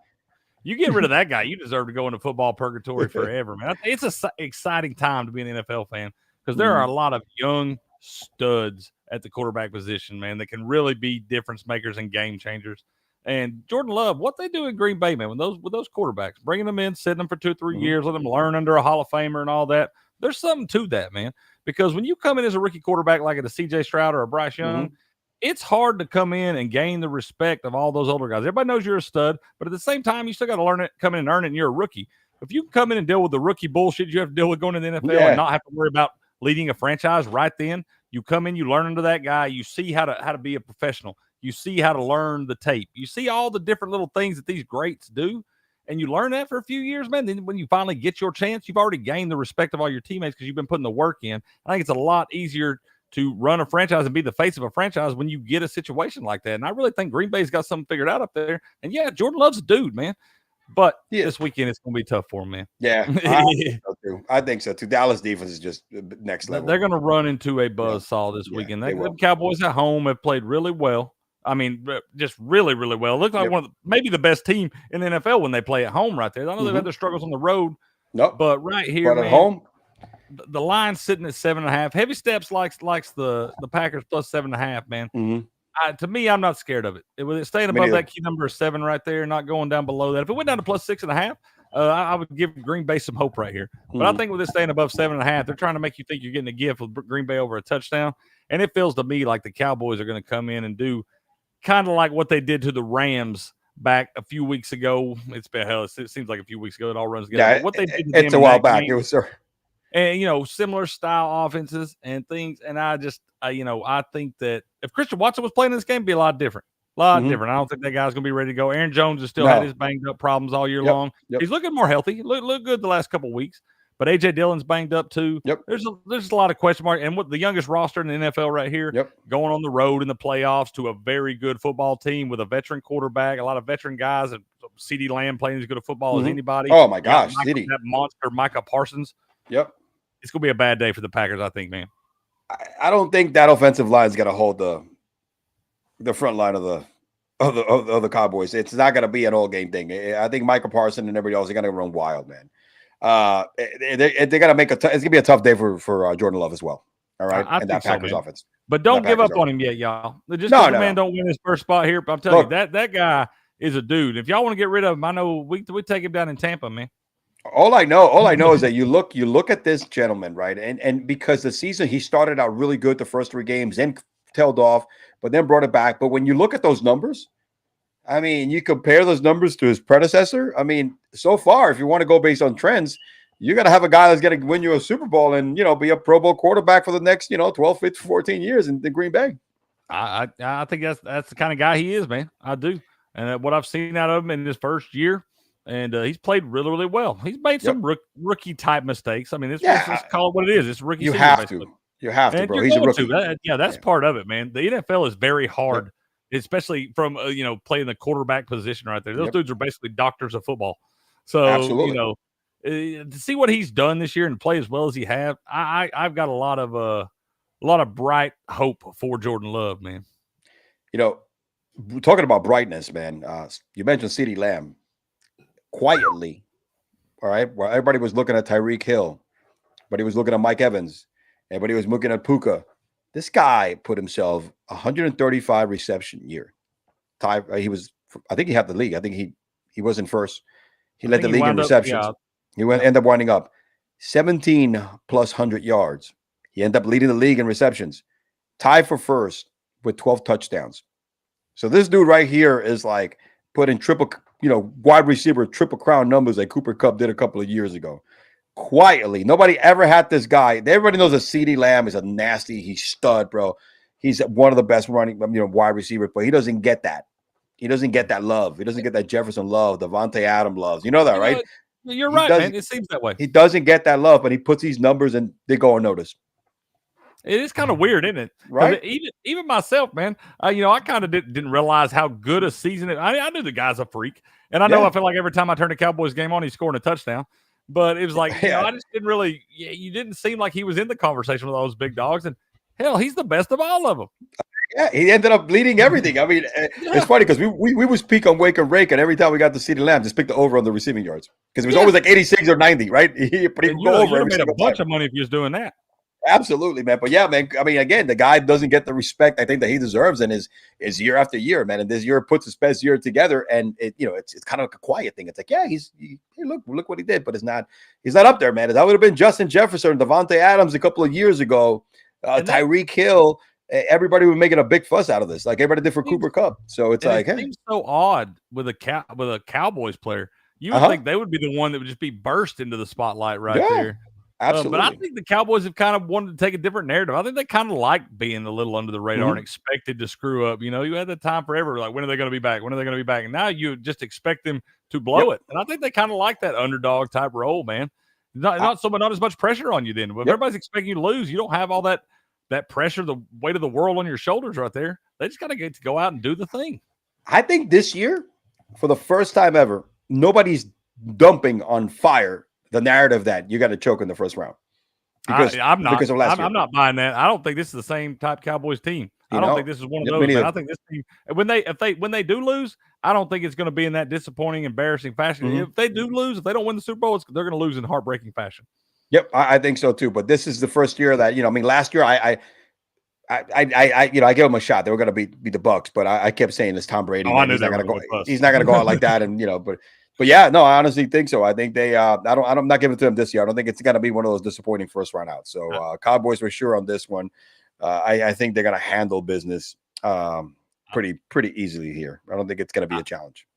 You get rid of that guy, you deserve to go into football purgatory forever, man. It's an exciting time to be an NFL fan because there are a lot of young studs at the quarterback position, man, that can really be difference makers and game changers. And Jordan Love, what they do in Green Bay, man, with those quarterbacks, bringing them in, sitting them for 2 or 3 years, let them learn under a Hall of Famer and all that. There's something to that, man, because when you come in as a rookie quarterback like a C.J. Stroud or a Bryce Young, it's hard to come in and gain the respect of all those older guys. Everybody knows you're a stud, but at the same time, you still got to learn it, come in and earn it, and you're a rookie. If you come in and deal with the rookie bullshit you have to deal with going to the NFL and not have to worry about leading a franchise right then, you come in, you learn under that guy, you see how to be a professional. You see how to learn the tape. You see all the different little things that these greats do, and you learn that for a few years, man. Then when you finally get your chance, you've already gained the respect of all your teammates because you've been putting the work in. I think it's a lot easier to run a franchise and be the face of a franchise when you get a situation like that. And I really think Green Bay's got something figured out up there. And yeah, Jordan Love's a dude, man. But this weekend it's going to be tough for him, man. Yeah, I think so too. Dallas defense is just next level. They're going to run into a buzzsaw this weekend. The Cowboys at home have played really well. I mean, just really, really well. Look like maybe the best team in the NFL when they play at home right there. I know they've had their struggles on the road. But right here, at home, the line's sitting at 7.5. Heavy Steps likes the Packers plus 7.5, man. To me, I'm not scared of it. With it staying above that key number of 7 right there, not going down below that. If it went down to plus 6.5, I would give Green Bay some hope right here. But I think with it staying above 7.5, they're trying to make you think you're getting a gift with Green Bay over a touchdown. And it feels to me like the Cowboys are going to come in and do kind of like what they did to the Rams back a few weeks ago. It seems like a few weeks ago. It all runs together. Yeah, what they did it's a while back. It was, sir. And, similar style offenses and things. And I just, I think that if Christian Watson was playing in this game, it'd be a lot different. Different. I don't think that guy's going to be ready to go. Aaron Jones has still had his banged up problems all year long. He's looking more healthy. Look good the last couple of weeks. But A.J. Dillon's banged up too. There's a lot of question marks. And with the youngest roster in the NFL right here, going on the road in the playoffs to a very good football team with a veteran quarterback, a lot of veteran guys, and CeeDee Lamb playing as good a football as anybody. Oh, my gosh. That monster Micah Parsons. It's going to be a bad day for the Packers, I think, man. I don't think that offensive line is going to hold the front line of the Cowboys. It's not going to be an all game thing. I think Micah Parsons and everybody else are going to run wild, man. They're going to make it's going to be a tough day for Jordan Love as well. All right, and that Packers offense. But don't give up on him yet, y'all. Just because the man don't win his first spot here, but I'm telling you that guy is a dude. If y'all want to get rid of him, I know we take him down in Tampa, man. All I know is that you look at this gentleman, right? And because the season he started out really good the first 3 games, then tailed off, but then brought it back. But when you look at those numbers, I mean, you compare those numbers to his predecessor. I mean, so far, if you want to go based on trends, you got to have a guy that's going to win you a Super Bowl and, be a Pro Bowl quarterback for the next, 12, 15, 14 years in Green Bay. I think that's the kind of guy he is, man. I do. And what I've seen out of him in his first year, and he's played really, really well. He's made some rookie type mistakes. I mean, let's call it what it is. It's rookie season. You have to, bro. He's a rookie. That's part of it, man. The NFL is very hard, especially from playing the quarterback position right there. Those dudes are basically doctors of football. So absolutely. To see what he's done this year and play as well as he have, I've got a lot of bright hope for Jordan Love, man. Talking about brightness, man. You mentioned CeeDee Lamb. Quietly, all right, where everybody was looking at Tyreek Hill, but he was looking at Mike Evans, everybody was looking at Puka. This guy put himself 135 reception year. I think he had the league. I think he wasn't first. He led the league in receptions. He ended up winding up 17 plus 100 yards. He ended up leading the league in receptions, tied for first with 12 touchdowns. So this dude right here is like putting triple, wide receiver triple crown numbers like Cooper Kupp did a couple of years ago. Quietly, nobody ever had this guy. Everybody knows that CeeDee Lamb is a nasty. He's stud, bro. He's one of the best running, wide receivers, but he doesn't get that. He doesn't get that love. He doesn't get that Jefferson love, Devontae Adams loves. You know that, right? You're right, man. It seems that way. He doesn't get that love, but he puts these numbers and they go unnoticed. It is kind of weird, isn't it? Right. Even myself, man. I kind of didn't realize how good a season. I knew the guy's a freak, and I know I feel like every time I turn the Cowboys game on, he's scoring a touchdown. But it was like I just didn't really. You didn't seem like he was in the conversation with all those big dogs, and hell, he's the best of all of them. Yeah, he ended up leading everything. I mean, it's funny because we was peak on Wake and Rake, and every time we got to CeeDee Lamb, just pick the over on the receiving yards because it was always like 86 or 90, right? He would go over. You made a bunch of money if you was doing that. Absolutely, man. But yeah, man. I mean, again, the guy doesn't get the respect I think that he deserves, and is year after year, man. And this year puts his best year together, and it's kind of like a quiet thing. It's like, hey, look what he did, but he's not up there, man. That would have been Justin Jefferson and Devontae Adams a couple of years ago. Tyreek Hill. Everybody was making a big fuss out of this, like everybody did for Cooper Kupp. So it's like, it seems so odd with a Cowboys player. You would think they would be the one that would just be burst into the spotlight there. Absolutely. But I think the Cowboys have kind of wanted to take a different narrative. I think they kind of like being a little under the radar and expected to screw up. You had that time forever. Like, when are they going to be back? When are they going to be back? And now you just expect them to blow it. And I think they kind of like that underdog type role, man. Not as much pressure on you then. But if everybody's expecting you to lose, you don't have all that pressure, the weight of the world on your shoulders right there. They just got to get to go out and do the thing. I think this year, for the first time ever, nobody's dumping on fire the narrative that you got to choke in the first round. Because I'm not. Because of last year. I'm not buying that. I don't think this is the same type Cowboys team. I don't think this is one of those. Man. I think this team, when they do lose, I don't think it's going to be in that disappointing, embarrassing fashion. If they do lose, if they don't win the Super Bowl, they're going to lose in heartbreaking fashion. Yep, I think so too. But this is the first year that last year I gave him a shot. They were going to beat the Bucs, but I kept saying it's Tom Brady. He's not going to go. He's not going to go out like that, and But yeah, no, I honestly think so. I think they. I'm not giving it to them this year. I don't think it's going to be one of those disappointing first round outs. So Cowboys for sure on this one. I think they're going to handle business pretty easily here. I don't think it's going to be a challenge.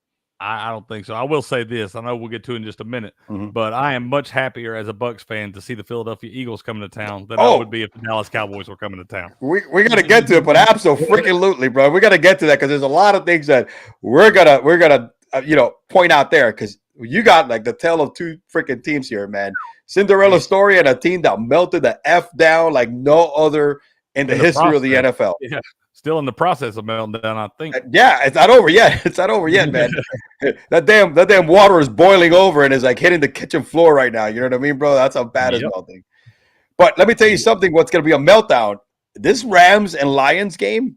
I don't think so. I will say this. I know we'll get to it in just a minute, but I am much happier as a Bucs fan to see the Philadelphia Eagles coming to town than I would be if the Dallas Cowboys were coming to town. We're going to get to it, but absolutely, bro. We got to get to that because there's a lot of things that we're gonna point out there because you got like the tale of two freaking teams here, man. Cinderella story and a team that melted the F down like no other in the history of the NFL. Yeah. Still in the process of melting down, I think. Yeah, it's not over yet. It's not over yet, man. that damn water is boiling over and is like hitting the kitchen floor right now. You know what I mean, bro? That's how bad it's melting. But let me tell you something. What's going to be a meltdown? This Rams and Lions game,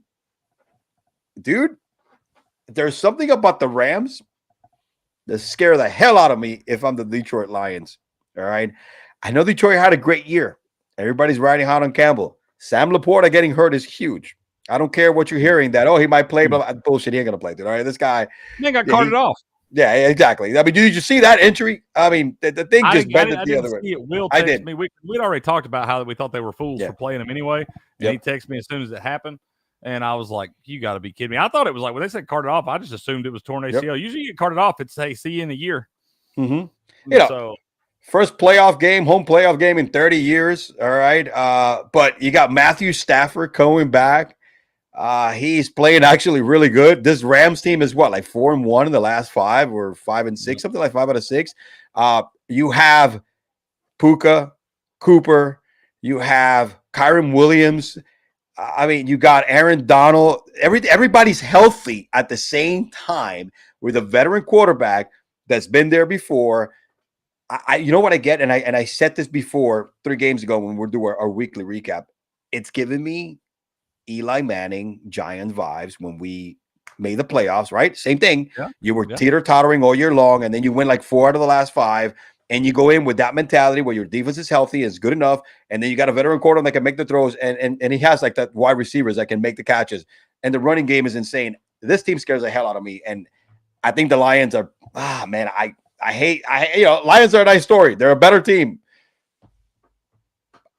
dude. There's something about the Rams that scare the hell out of me if I'm the Detroit Lions. All right, I know Detroit had a great year. Everybody's riding hot on Campbell. Sam Laporta getting hurt is huge. I don't care what you're hearing that, he might play, blah, blah, bullshit. He ain't going to play, dude. All right, this guy. He got carted off. Yeah, exactly. I mean, did you see that injury? I mean, the thing just bent it the other way. Will texted me. We'd already talked about how we thought they were fools for playing him anyway. And he texted me as soon as it happened. And I was like, you got to be kidding me. I thought it was like, when they said carted off, I just assumed it was torn ACL. Usually you get carted off, it's, hey, see you in a year. So first home playoff game in 30 years. All right. But you got Matthew Stafford coming back. He's playing actually really good. This Rams team is what, like 4-1 in the last 5 or 5-6, something like 5 out of 6. You have Puka, Cooper, you have Kyron Williams. I mean, you got Aaron Donald. Everybody's healthy at the same time with a veteran quarterback that's been there before. You know what I get, and I said this before 3 games ago when we're doing our weekly recap. It's giving me Eli Manning Giant vibes when we made the playoffs, right? Same thing. Yeah. You were teeter-tottering all year long, and then you win like 4 out of the last 5, and you go in with that mentality where your defense is healthy, is good enough, and then you got a veteran quarterback that can make the throws, and he has like that wide receivers that can make the catches, and the running game is insane. This team scares the hell out of me, and I think the Lions are, man, I hate, Lions are a nice story. They're a better team.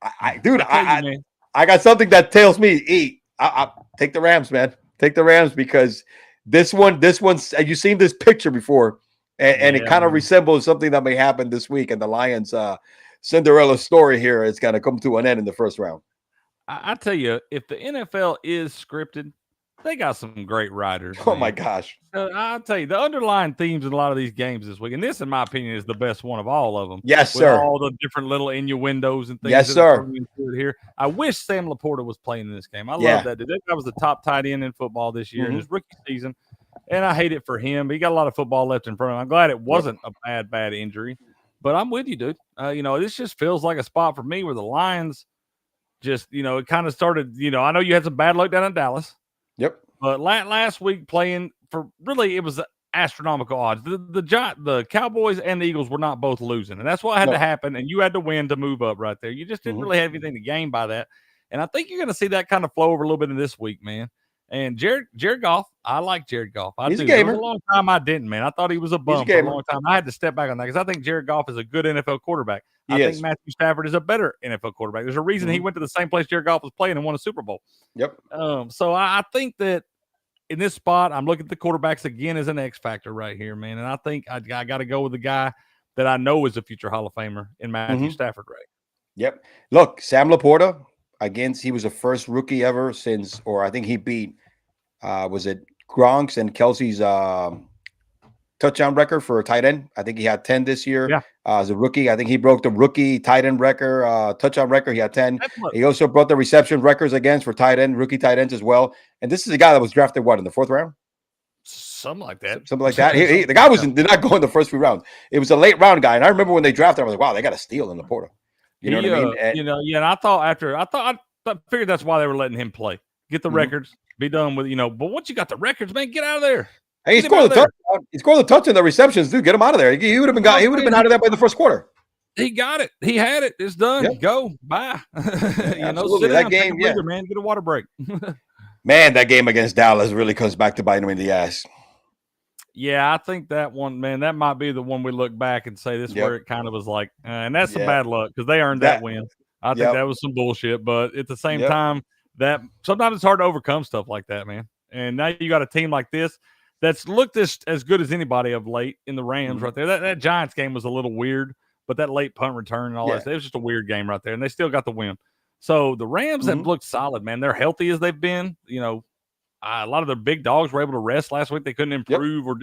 I got something that tells me, I take the Rams, man. Take the Rams because this one's, you've seen this picture before, and it kind of resembles something that may happen this week. And the Lions Cinderella story here is going to come to an end in the first round. I tell you, if the NFL is scripted, they got some great writers. Oh, my gosh. I'll tell you, the underlying themes in a lot of these games this week, and this, in my opinion, is the best one of all of them. Yes, with sir. All the different little innuendos and things. Yes, sir. Here. I wish Sam Laporta was playing in this game. I love that dude. That guy was the top tight end in football this year in his rookie season, and I hate it for him. But he got a lot of football left in front of him. I'm glad it wasn't a bad injury. But I'm with you, dude. This just feels like a spot for me where the Lions just, it kind of started, I know you had some bad luck down in Dallas. Yep. But last week playing for really, it was astronomical odds. The Cowboys and the Eagles were not both losing, and that's what had to happen. And you had to win to move up right there. You just didn't really have anything to gain by that. And I think you're going to see that kind of flow over a little bit in this week, man. And Jared Goff, I like Jared Goff. He's a gamer. There was a long time I didn't, man. I thought he was a bum for a long time. I had to step back on that because I think Jared Goff is a good NFL quarterback. I think Matthew Stafford is a better NFL quarterback. There's a reason he went to the same place Jared Goff was playing and won a Super Bowl. Yep. So I think that in this spot, I'm looking at the quarterbacks again as an X factor right here, man. And I think I got to go with the guy that I know is a future Hall of Famer in Matthew Stafford, right? Yep. Look, Sam Laporta, he was the first rookie ever since, or I think he beat, was it Gronk's and Kelsey's touchdown record for a tight end? I think he had 10 this year. As a rookie. I think he broke the rookie tight end record, touchdown record. He had 10. He also broke the reception records against for rookie tight ends as well. And this is a guy that was drafted, in the 4th round? Something like that. Something like that. The guy did not go in the first few rounds. It was a late round guy. And I remember when they drafted him, I was like, wow, they got a steal in Laporta. You know what I mean? And, and I figured that's why they were letting him play. Get the records, be done with, but once you got the records, man, get out of there. Hey, he scored the touchdown. He scored the touchdown, the receptions, dude. Get him out of there. He would have been out of there by the first quarter. He got it. He had it. It's done. Yep. Go. Bye. Absolutely. Sit down, that game, breather, man. Get a water break. Man, that game against Dallas really comes back to bite him in the ass. Yeah, I think that one, man, that might be the one we look back and say this is where it kind of was like, and that's some bad luck because they earned that win. I think that was some bullshit, but at the same time, that sometimes it's hard to overcome stuff like that, man. And now you got a team like this that's looked as good as anybody of late in the Rams right there. That Giants game was a little weird, but that late punt return and all that, it was just a weird game right there, and they still got the win. So the Rams have looked solid, man. They're healthy as they've been. A lot of their big dogs were able to rest last week. They couldn't improve or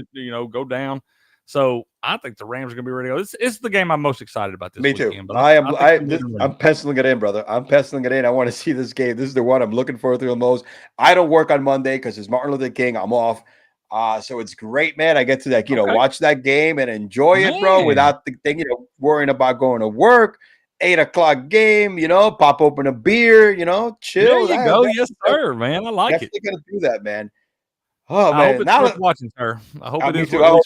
go down. So I think the Rams are going to be ready to go. It's the game I'm most excited about this weekend. Me too. I'm penciling it in, brother. I'm penciling it in. I want to see this game. This is the one I'm looking forward to the most. I don't work on Monday because it's Martin Luther King. I'm off. So it's great, man. I get to watch that game and enjoy it, bro, without the thing, worrying about going to work. 8:00 game, pop open a beer, chill. There you go. Yes, sir, man. I like it. Definitely going to do that, man. Oh, man. I hope it's worth watching, sir. I hope it is. I hope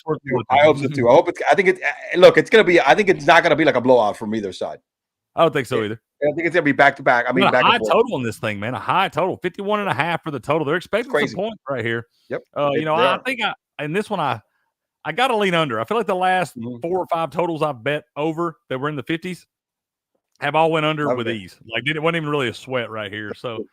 so, too. It's going to be, I think it's not going to be like a blowout from either side. I don't think so either. I think it's going to be back-to-back. I mean, back high total in this thing, man. A high total. 51.5 for the total. They're expecting some points right here. Yep. I think in this one, I got to lean under. I feel like the last 4 or 5 totals I've bet over that were in the 50s have all went under with ease. Like, it wasn't even really a sweat right here. So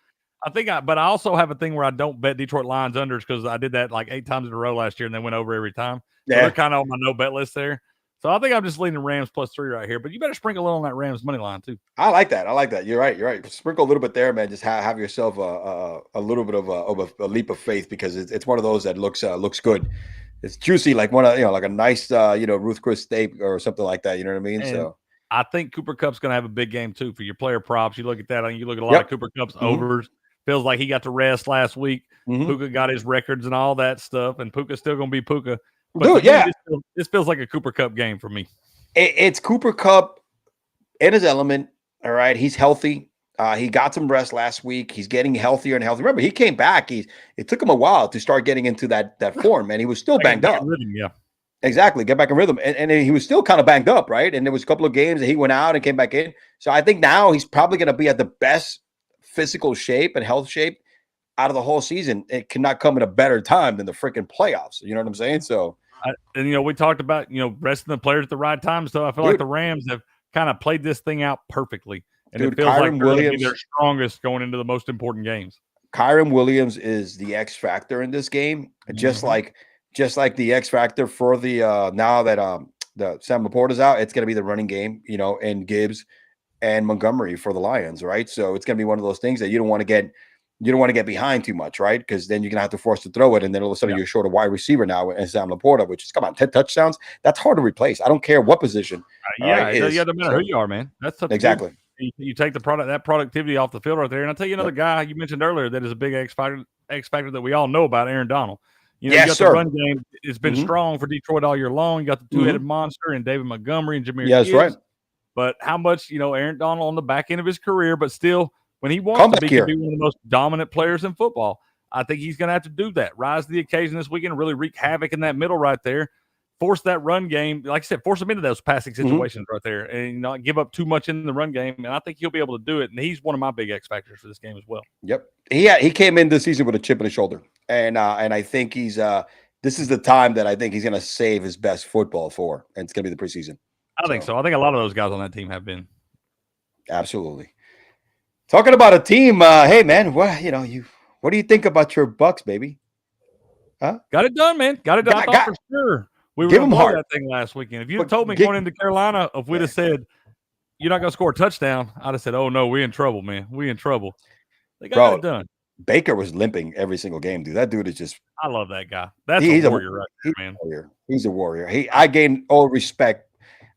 but I also have a thing where I don't bet Detroit Lions unders because I did that like 8 times in a row last year and they went over every time. So they're kind of on my no bet list there. So I think I'm just leaning Rams +3 right here. But you better sprinkle a little on that Rams money line too. I like that. You're right. Sprinkle a little bit there, man. Just have yourself a little bit of a leap of faith, because it's one of those that looks good. It's juicy, like like a nice Ruth Chris steak or something like that. You know what I mean? And so I think Cooper Kupp's going to have a big game too for your player props. You look at that, you look at a lot of Cooper Kupp's overs. Feels like he got to rest last week. Puka got his records and all that stuff, and Puka's still going to be Puka. But this feels like a Cooper Kupp game for me. It's Cooper Kupp in his element. All right, he's healthy. He got some rest last week. He's getting healthier and healthier. Remember, he came back. It took him a while to start getting into that form, and he was still banged up. Rhythm, yeah. Exactly, get back in rhythm. And he was still kind of banged up, right? And there was a couple of games that he went out and came back in. So I think now he's probably going to be at the best physical shape and health shape out of the whole season. It cannot come at a better time than the freaking playoffs. You know what I'm saying? So, we talked about, resting the players at the right time. So I feel like the Rams have kind of played this thing out perfectly. And it feels like they're going to be their strongest going into the most important games. Kyren Williams is the X factor in this game, just like the X factor for the now that the Sam Laporta's out. It's going to be the running game, and Gibbs and Montgomery for the Lions, right? So it's going to be one of those things that you don't want to get behind too much, right? Because then you're going to have to force to throw it, and then all of a sudden you're short a wide receiver now and Sam Laporta, which is, come on, 10 touchdowns. That's hard to replace. I don't care what position. No matter who you are, man. That's tough. Exactly. You take that productivity off the field right there. And I'll tell you another guy you mentioned earlier that is a big X factor that we all know about, Aaron Donald. You got the run game. It's been strong for Detroit all year long. You got the two-headed monster and David Montgomery and Jahmyr Gibbs. Right. But how much, Aaron Donald on the back end of his career, but still, when he wants to be one of the most dominant players in football, I think he's going to have to do that. Rise to the occasion this weekend, really wreak havoc in that middle right there. Force that run game. Like I said, force him into those passing situations right there and not give up too much in the run game. And I think he'll be able to do it. And he's one of my big X factors for this game as well. Yep. He came in this season with a chip on his shoulder. And I think he's this is the time that I think he's going to save his best football for. And it's going to be the preseason. I think so. I think a lot of those guys on that team have been. Absolutely. Talking about a team, hey man, what do you think about your Bucks, baby? Huh? Got it done, man. Got it done for sure. We were going to blow that thing last weekend. If you had told me going into Carolina, if we'd have said you're not going to score a touchdown, I'd have said, "Oh no, we in trouble, man. We in trouble." They got it done. Baker was limping every single game, dude. That dude is just. I love that guy. He's a warrior, right there, man. He's a warrior. I gained all respect.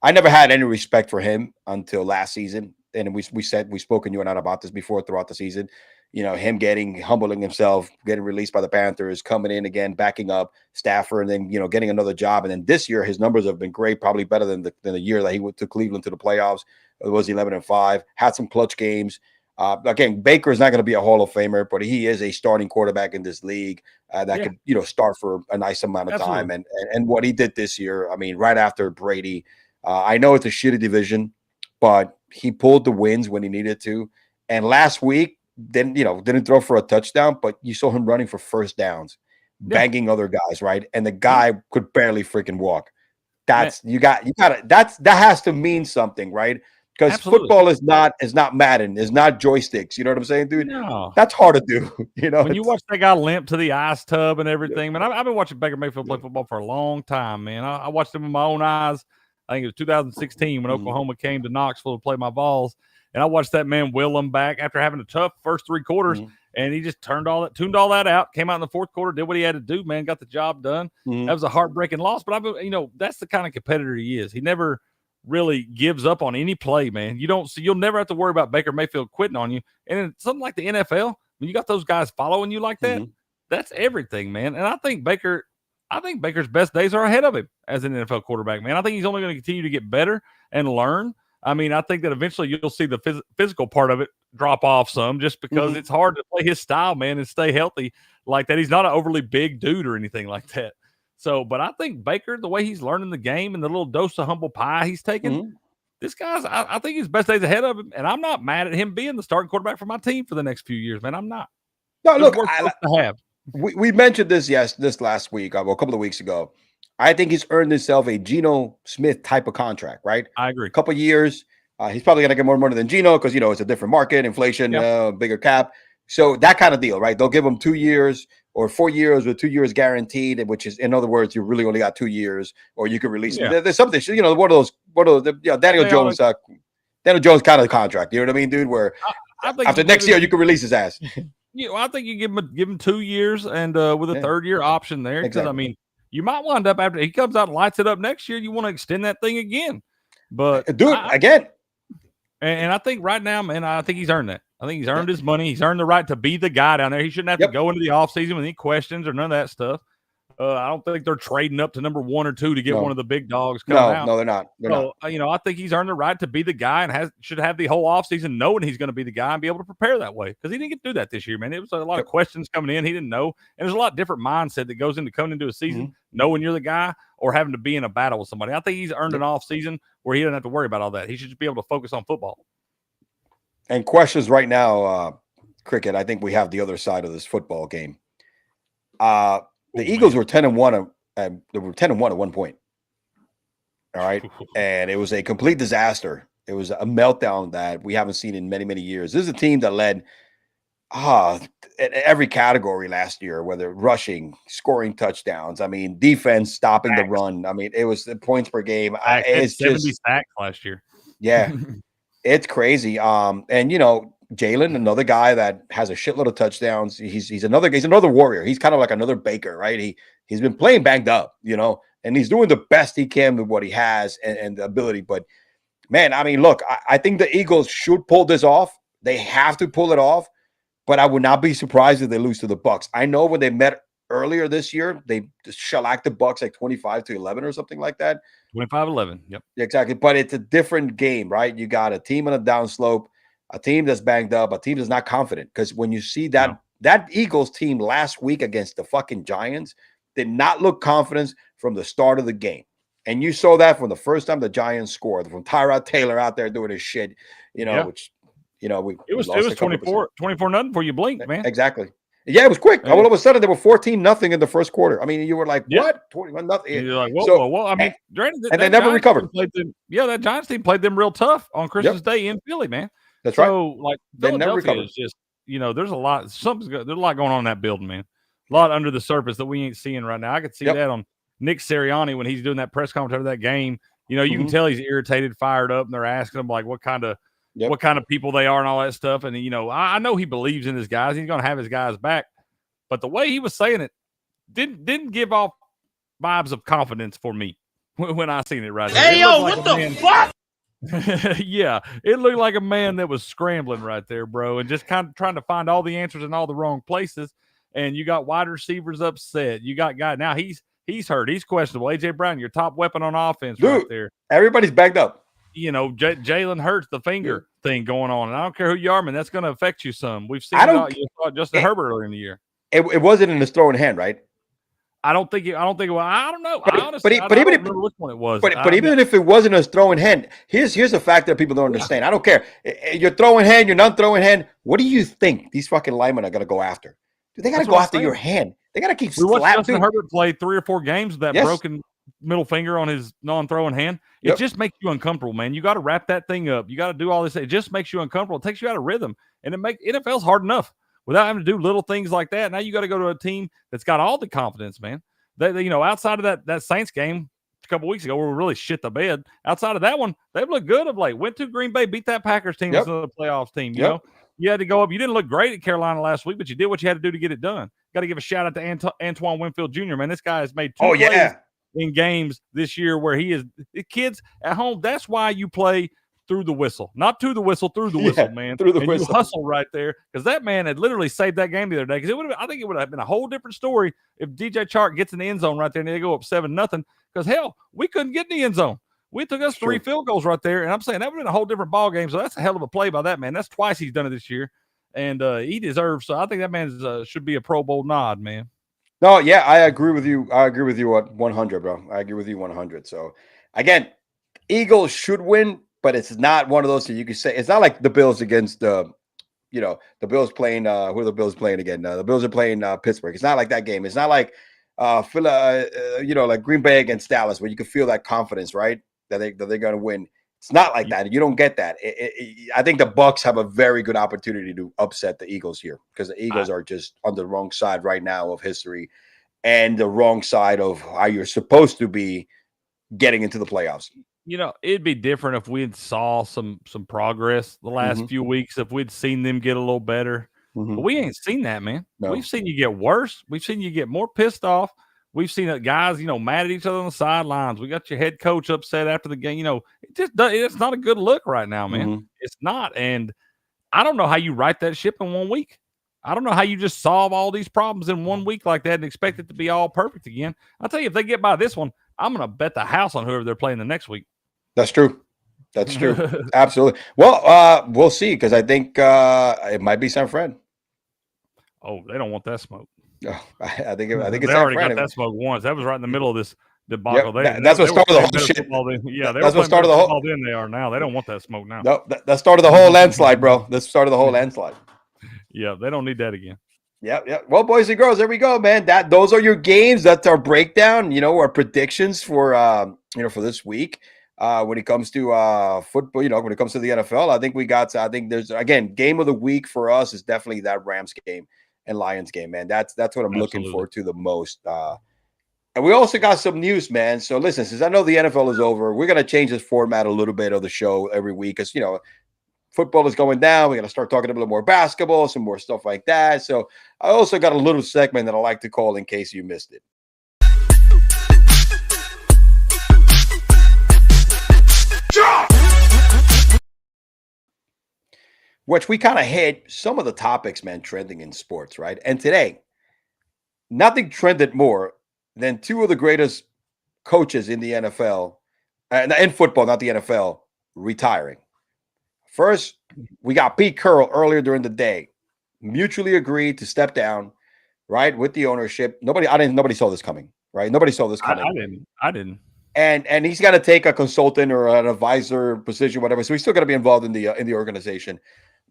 I never had any respect for him until last season. And we spoken you and I about this before throughout the season. Him humbling himself, getting released by the Panthers, coming in again, backing up Stafford, and then, getting another job. And then this year, his numbers have been great, probably better than the year that he went to Cleveland to the playoffs. It was 11-5, had some clutch games. Again, Baker is not going to be a Hall of Famer, but he is a starting quarterback in this league that could, start for a nice amount of time. And what he did this year, I mean, right after Brady, I know it's a shitty division, but he pulled the wins when he needed to. And last week, didn't throw for a touchdown, but you saw him running for first downs, banging other guys, right? And the guy could barely freaking walk. That has to mean something, right? Because football is not Madden, it's not joysticks. You know what I'm saying, dude? No. That's hard to do. When you watch that guy limp to the ice tub and everything, man, I've been watching Baker Mayfield play football for a long time, man. I watched him with my own eyes. I think it was 2016 when Oklahoma came to Knoxville to play my Vols. And I watched that man will them back after having a tough first three quarters, and he just tuned all that out, came out in the fourth quarter, did what he had to do, man, got the job done. That was a heartbreaking loss, but that's the kind of competitor he is. He never really gives up on any play, man. You'll never have to worry about Baker Mayfield quitting on you. And in something like the NFL, when you got those guys following you like that, that's everything, man. And I think Baker's best days are ahead of him as an NFL quarterback, man. I think he's only going to continue to get better and learn. I mean, I think that eventually you'll see the physical part of it drop off some just because it's hard to play his style, man, and stay healthy like that. He's not an overly big dude or anything like that. So, but I think Baker, the way he's learning the game and the little dose of humble pie he's taking, this guy's, I think his best days ahead of him. And I'm not mad at him being the starting quarterback for my team for the next few years, man. I'm not. No, look, we mentioned this last week, a couple of weeks ago. I think he's earned himself a Geno Smith type of contract, right? I agree. A couple of years. He's probably going to get more money than Geno because, it's a different market, inflation, bigger cap. So that kind of deal, right? They'll give him 2 years, or 4 years with 2 years guaranteed, which is, in other words, you really only got 2 years, or you could release them. There's something, one of those, Daniel Jones, Daniel Jones kind of contract. You know what I mean, dude? Where I think after next year, you can release his ass. I think you give him 2 years and with a third year option there. Because exactly. I mean, you might wind up after he comes out and lights it up next year. You want to extend that thing again, but again. And I think right now, man, I think he's earned that. I think he's earned his money. He's earned the right to be the guy down there. He shouldn't have to go into the offseason with any questions or none of that stuff. I don't think they're trading up to number 1 or 2 to get one of the big dogs coming out. No, they're not. I think he's earned the right to be the guy and should have the whole offseason knowing he's going to be the guy and be able to prepare that way, because he didn't get to do that this year, man. It was a lot of questions coming in. He didn't know. And there's a lot different mindset that goes into coming into a season, knowing you're the guy or having to be in a battle with somebody. I think he's earned an offseason where he doesn't have to worry about all that. He should just be able to focus on football. And questions right now, Cricket, I think we have the other side of this football game. The Eagles were 10-1. They were 10-1 at one point. All right. And it was a complete disaster. It was a meltdown that we haven't seen in many, many years. This is a team that led in every category last year, whether rushing, scoring touchdowns. I mean, defense, stopping the run. I mean, it was the points per game. It's 70 sacks last year. Yeah. It's crazy. And Jalen, another guy that has a shitload of touchdowns. He's another warrior. He's kind of like another Baker, right? He's been playing banged up, and he's doing the best he can with what he has and the ability. But man, I mean, look, I think the Eagles should pull this off. They have to pull it off, but I would not be surprised if they lose to the Bucs. I know when they met earlier this year, they shellacked the Bucs like 25-11 or something like that. 25-11. Yep. Exactly. But it's a different game, right? You got a team on a downslope, a team that's banged up, a team that's not confident. Because when you see that Eagles team last week against the fucking Giants did not look confident from the start of the game. And you saw that from the first time the Giants scored, from Tyrod Taylor out there doing his shit, which, it was 24-0 before you blinked, man. Exactly. Yeah, it was quick. All of a sudden, they were 14-0 in the first quarter. I mean, you were like, what? 21-0. You're like, whoa. I mean, and they never recovered. That Giants team played them real tough on Christmas Day in Philly, man. That's right. So, like, they never recovered. Is just, there's a lot. There's a lot going on in that building, man. A lot under the surface that we ain't seeing right now. I could see that on Nick Sirianni when he's doing that press conference after that game. You can tell he's irritated, fired up, and they're asking him like what kind of people they are and all that stuff. And I know he believes in his guys. He's going to have his guys back. But the way he was saying it didn't give off vibes of confidence for me when I seen it right there. Hey, yo, what the fuck? Yeah, it looked like a man that was scrambling right there, bro, and just kind of trying to find all the answers in all the wrong places. And you got wide receivers upset. You got guy now he's hurt. He's questionable. AJ Brown, your top weapon on offense, right there. Everybody's backed up. Jalen Hurts, the finger thing going on, and I don't care who you are, man. That's going to affect you some. We've seen you saw Justin Herbert earlier in the year. It wasn't in his throwing hand, right? I don't think. Well, I don't know. But even if which one it was. But even if it wasn't a throwing hand, here's a fact that people don't understand. I don't care. You're throwing hand. You're not throwing hand. What do you think these fucking linemen are gonna go after? They got to go after your hand. They got to keep slapping. Justin Herbert played 3 or 4 games with that broken middle finger on his non-throwing hand. It just makes you uncomfortable, man. You got to wrap that thing up. You got to do all this. It just makes you uncomfortable. It takes you out of rhythm, and NFL's hard enough without having to do little things like that. Now you got to go to a team that's got all the confidence, man. They outside of that Saints game a couple weeks ago where we really shit the bed. Outside of that one, they've looked good of late. Went to Green Bay, beat that Packers team as a playoffs team. You know, you had to go up. You didn't look great at Carolina last week, but you did what you had to do to get it done. Got to give a shout out to Antoine Winfield Jr. Man, this guy has made 2 plays in games this year where he is kids at home. That's why you play through the whistle, not to the whistle, through the whistle, man. Through the whistle. You hustle right there because that man had literally saved that game the other day. Because I think it would have been a whole different story if DJ Chark gets in the end zone right there and they go up 7-0. Because hell, we couldn't get in the end zone. We took us 3 field goals right there, and I'm saying that would have been a whole different ball game. So that's a hell of a play by that man. That's twice he's done it this year, and he deserves. So I think that man should be a Pro Bowl nod, man. No, yeah, I agree with you. I agree with you at 100, bro. I agree with you 100. So again, Eagles should win. But it's not one of those that you could say. It's not like the Bills against the Bills playing. Who are the Bills playing again? The Bills are playing Pittsburgh. It's not like that game. It's not like like Green Bay against Dallas, where you can feel that confidence, right? That they're going to win. It's not like that. You don't get that. I think the Bucs have a very good opportunity to upset the Eagles here because the Eagles are just on the wrong side right now of history and the wrong side of how you're supposed to be getting into the playoffs. It'd be different if we had saw some progress the last few weeks, if we'd seen them get a little better. But we ain't seen that, man. No. We've seen you get worse. We've seen you get more pissed off. We've seen that guys, mad at each other on the sidelines. We got your head coach upset after the game. It's not a good look right now, man. It's not. And I don't know how you right that ship in 1 week. I don't know how you just solve all these problems in 1 week like that and expect it to be all perfect again. I'll tell you, if they get by this one, I'm going to bet the house on whoever they're playing the next week. That's true. That's true. Absolutely. Well, we'll see because I think it might be San Fran. Oh, they don't want that smoke. Oh, I think it's they already got that smoke once. That was right in the middle of this debacle. Yep, that's what started the whole shit. Yeah, that's what started the whole. Then they are now. They don't want that smoke now. No, that started the whole landslide, bro. That started the whole landslide. Yeah, they don't need that again. Yeah. Well, boys and girls, there we go, man. Those are your games. That's our breakdown. Our predictions for for this week. When it comes to football, when it comes to the NFL, I think there's again game of the week for us is definitely that Rams game and Lions game, man. That's what I'm looking forward to the most. And we also got some news, man. So listen, since I know the NFL is over, we're gonna change this format a little bit of the show every week because football is going down. We're gonna start talking a little more basketball, some more stuff like that. So I also got a little segment that I like to call in case you missed it. Which we kind of hit some of the topics, man, trending in sports, right? And today, nothing trended more than two of the greatest coaches in the NFL, and in football, not the NFL, retiring. First, we got Pete Carroll earlier during the day, mutually agreed to step down, right, with the ownership. Nobody saw this coming, right? Nobody saw this coming. I didn't. And he's got to take a consultant or an advisor position, whatever. So he's still going to be involved in the organization.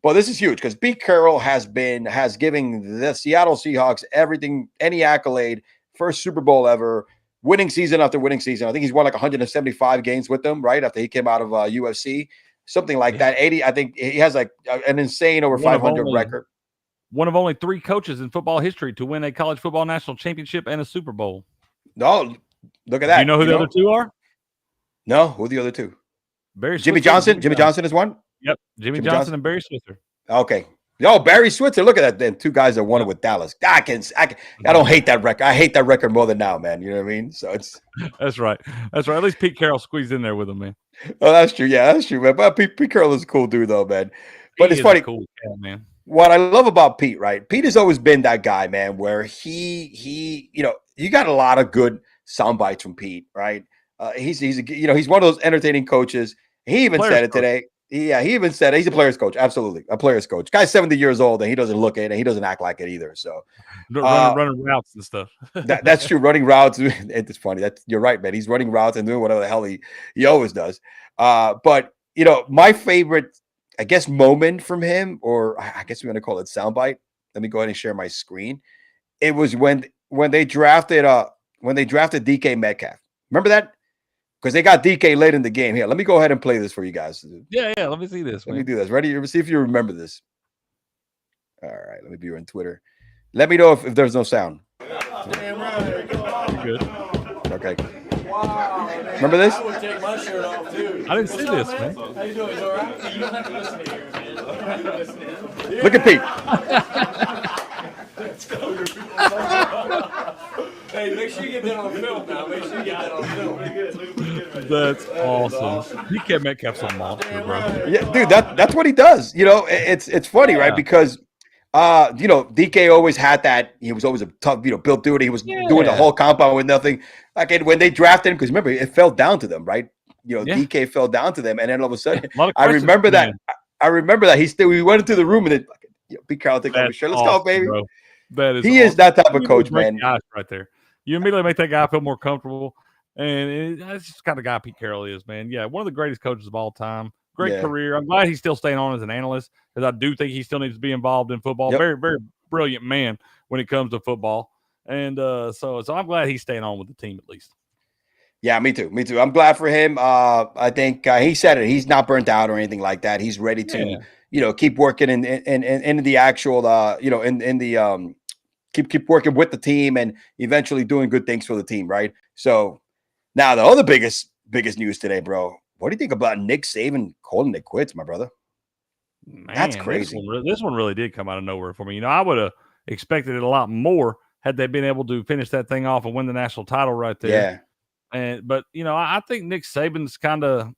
But this is huge because Pete Carroll has given the Seattle Seahawks everything, any accolade, first Super Bowl ever, winning season after winning season. I think he's won like 175 games with them, right? After he came out of UFC, something like that. 80, I think he has like an insane over 500 record. One of only 3 coaches in football history to win a college football national championship and a Super Bowl. No, look at that. You know who the other 2 are? No, who are the other 2? Jimmy Johnson. Jimmy Johnson is one. Yep, Jimmy Johnson and Barry Switzer. Okay. Barry Switzer. Look at that. Then 2 guys that won it with Dallas. I don't hate that record. I hate that record more than now, man. You know what I mean? So it's that's right. At least Pete Carroll squeezed in there with him, man. Oh, that's true. Yeah, that's true, man. But Pete Carroll is a cool dude, though, man. But it's funny. Cool cat, man. What I love about Pete, right? Pete has always been that guy, man, where he you got a lot of good sound bites from Pete, right? He's one of those entertaining coaches. He even said it today. Yeah, he even said it. He's a player's coach. Absolutely. A player's coach. Guy's 70 years old and he doesn't look it and he doesn't act like it either. So running routes and stuff. That's true. Running routes. It's funny. You're right, man. He's running routes and doing whatever the hell he always does. But my favorite, I guess, moment from him, or I guess we're going to call it soundbite. Let me go ahead and share my screen. It was when they drafted DK Metcalf. Remember that? Because they got DK late in the game. Here, let me go ahead and play this for you guys. Yeah. Let me see this. Let me do this. Ready? Let me see if you remember this. All right. Let me be on Twitter. Let me know if there's no sound. Damn right. Good. Okay. Wow. Remember this? I would take my shirt off, too. I didn't see this, man. How you doing? You all right? You don't have to listen to here, man. Look at Pete. Let's go. Hey, make sure you get that on film now. Make sure you get that on film. That's awesome. DK Metcalf's a monster, bro. Yeah, dude, that's what he does. It's funny, right? Because DK always had that. He was always a tough, built dude. He was doing the whole compound with nothing. Like when they drafted him, because remember, it fell down to them, right? DK fell down to them, and then all of a sudden, I remember that. He went into the room and then Pete Carroll take off his shirt. Let's go, baby. Bro. That is. He is that type of coach, man. Right there. You immediately make that guy feel more comfortable, and that's just kind of guy Pete Carroll is, man. Yeah, one of the greatest coaches of all time. Great career. I'm glad he's still staying on as an analyst because I do think he still needs to be involved in football. Yep. Very, very brilliant man when it comes to football, and so I'm glad he's staying on with the team at least. Yeah, me too. Me too. I'm glad for him. I think he said it. He's not burnt out or anything like that. He's ready to, keep working in the actual, in the keep working with the team and eventually doing good things for the team, right? So now the other biggest news today, bro. What do you think about Nick Saban calling it quits, my brother? Man, that's crazy. This one really did come out of nowhere for me. I would have expected it a lot more had they been able to finish that thing off and win the national title right there. Yeah. But I think Nick Saban's kind of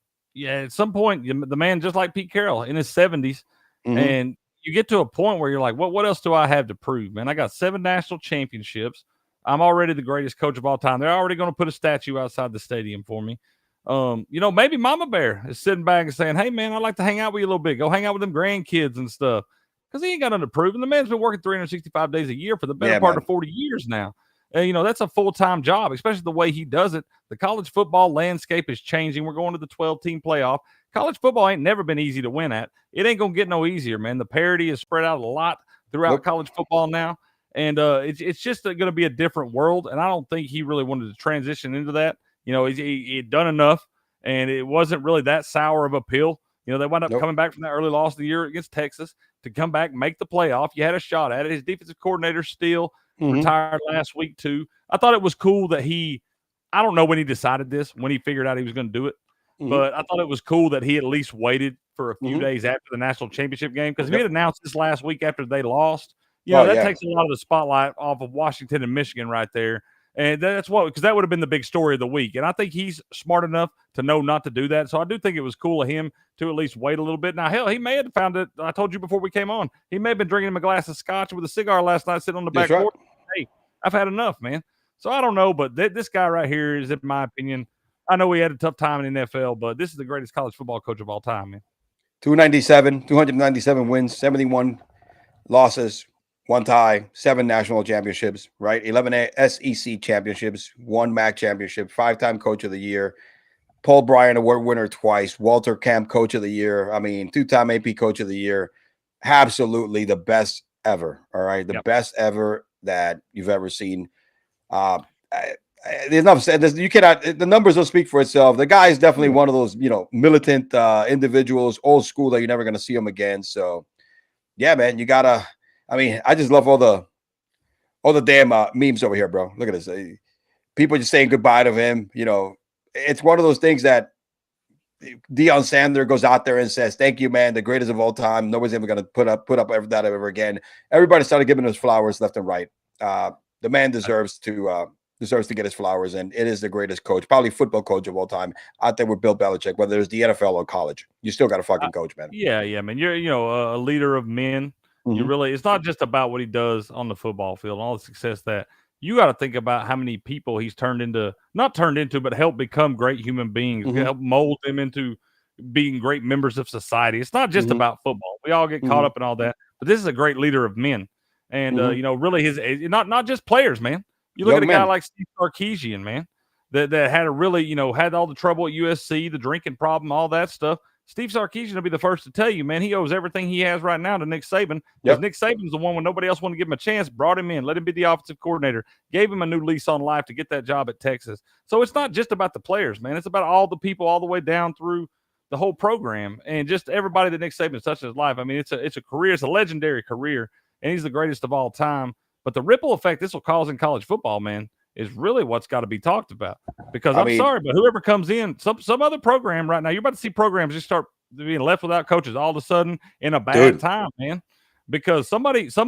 at some point the man just like Pete Carroll in his 70s, and you get to a point where you're like, what else do I have to prove, man? I got 7 national championships. I'm already the greatest coach of all time. They're already going to put a statue outside the stadium for me. Maybe Mama Bear is sitting back and saying, hey, man, I'd like to hang out with you a little bit. Go hang out with them grandkids and stuff. Because he ain't got nothing to prove. And the man's been working 365 days a year for the better part of 40 years now. That's a full-time job, especially the way he does it. The college football landscape is changing. We're going to the 12-team playoff. College football ain't never been easy to win at. It ain't going to get no easier, man. The parity is spread out a lot throughout college football now. And it's just going to be a different world. And I don't think he really wanted to transition into that. He'd done enough, and it wasn't really that sour of a pill. They wound up coming back from that early loss of the year against Texas to come back, make the playoff. You had a shot at it. His defensive coordinator still retired last week too. I thought it was cool that I don't know when he decided this, when he figured out he was going to do it, but I thought it was cool that he at least waited for a few days after the national championship game. Because if he had announced this last week after they lost, that takes a lot of the spotlight off of Washington and Michigan right there. And that's because that would have been the big story of the week. And I think he's smart enough to know not to do that. So I do think it was cool of him to at least wait a little bit. Now, hell, he may have found it. I told you before we came on, he may have been drinking him a glass of scotch with a cigar last night sitting on the back porch. Hey, I've had enough, man. So I don't know, but this guy right here is, in my opinion, I know he had a tough time in the NFL, but this is the greatest college football coach of all time, man. 297 wins, 71 losses, 1 tie, 7 national championships, right? 11 SEC championships, 1 MAC championship, 5-time coach of the year, Paul Bryan award winner twice, Walter Camp coach of the year. 2-time AP coach of the year. Absolutely the best ever. All right. The best ever that you've ever seen. There's enough said. You cannot, the numbers don't speak for itself. The guy is definitely one of those, militant individuals, old school, that you're never going to see him again. So yeah, man, you gotta, I just love all the damn memes over here, bro. Look at this. People just saying goodbye to him. It's one of those things that Deion Sanders goes out there and says, thank you, man, the greatest of all time. Nobody's ever going to put up that ever again. Everybody started giving us flowers left and right. The man deserves to get his flowers, and it is the greatest coach, probably football coach of all time, out there with Bill Belichick, whether it's the NFL or college. You still got a fucking coach, man. Yeah, man. You're a leader of men. It's not just about what he does on the football field and all the success that you got to think about how many people he's but helped become great human beings, help mold them into being great members of society. It's not just about football. We all get caught up in all that, but this is a great leader of men. And, really his, not just players, man. You look at a guy like Steve Sarkisian, man, that had a really, had all the trouble at USC, the drinking problem, all that stuff. Steve Sarkisian will be the first to tell you, man, he owes everything he has right now to Nick Saban. Because Nick Saban's the one when nobody else wanted to give him a chance, brought him in, let him be the offensive coordinator, gave him a new lease on life to get that job at Texas. So it's not just about the players, man. It's about all the people all the way down through the whole program and just everybody that Nick Saban's touched in his life. It's a career. It's a legendary career, and he's the greatest of all time. But the ripple effect this will cause in college football, man, is really what's got to be talked about. Because I'm sorry, but whoever comes in, some other program right now, you're about to see programs just start being left without coaches all of a sudden in a bad time, man. Because some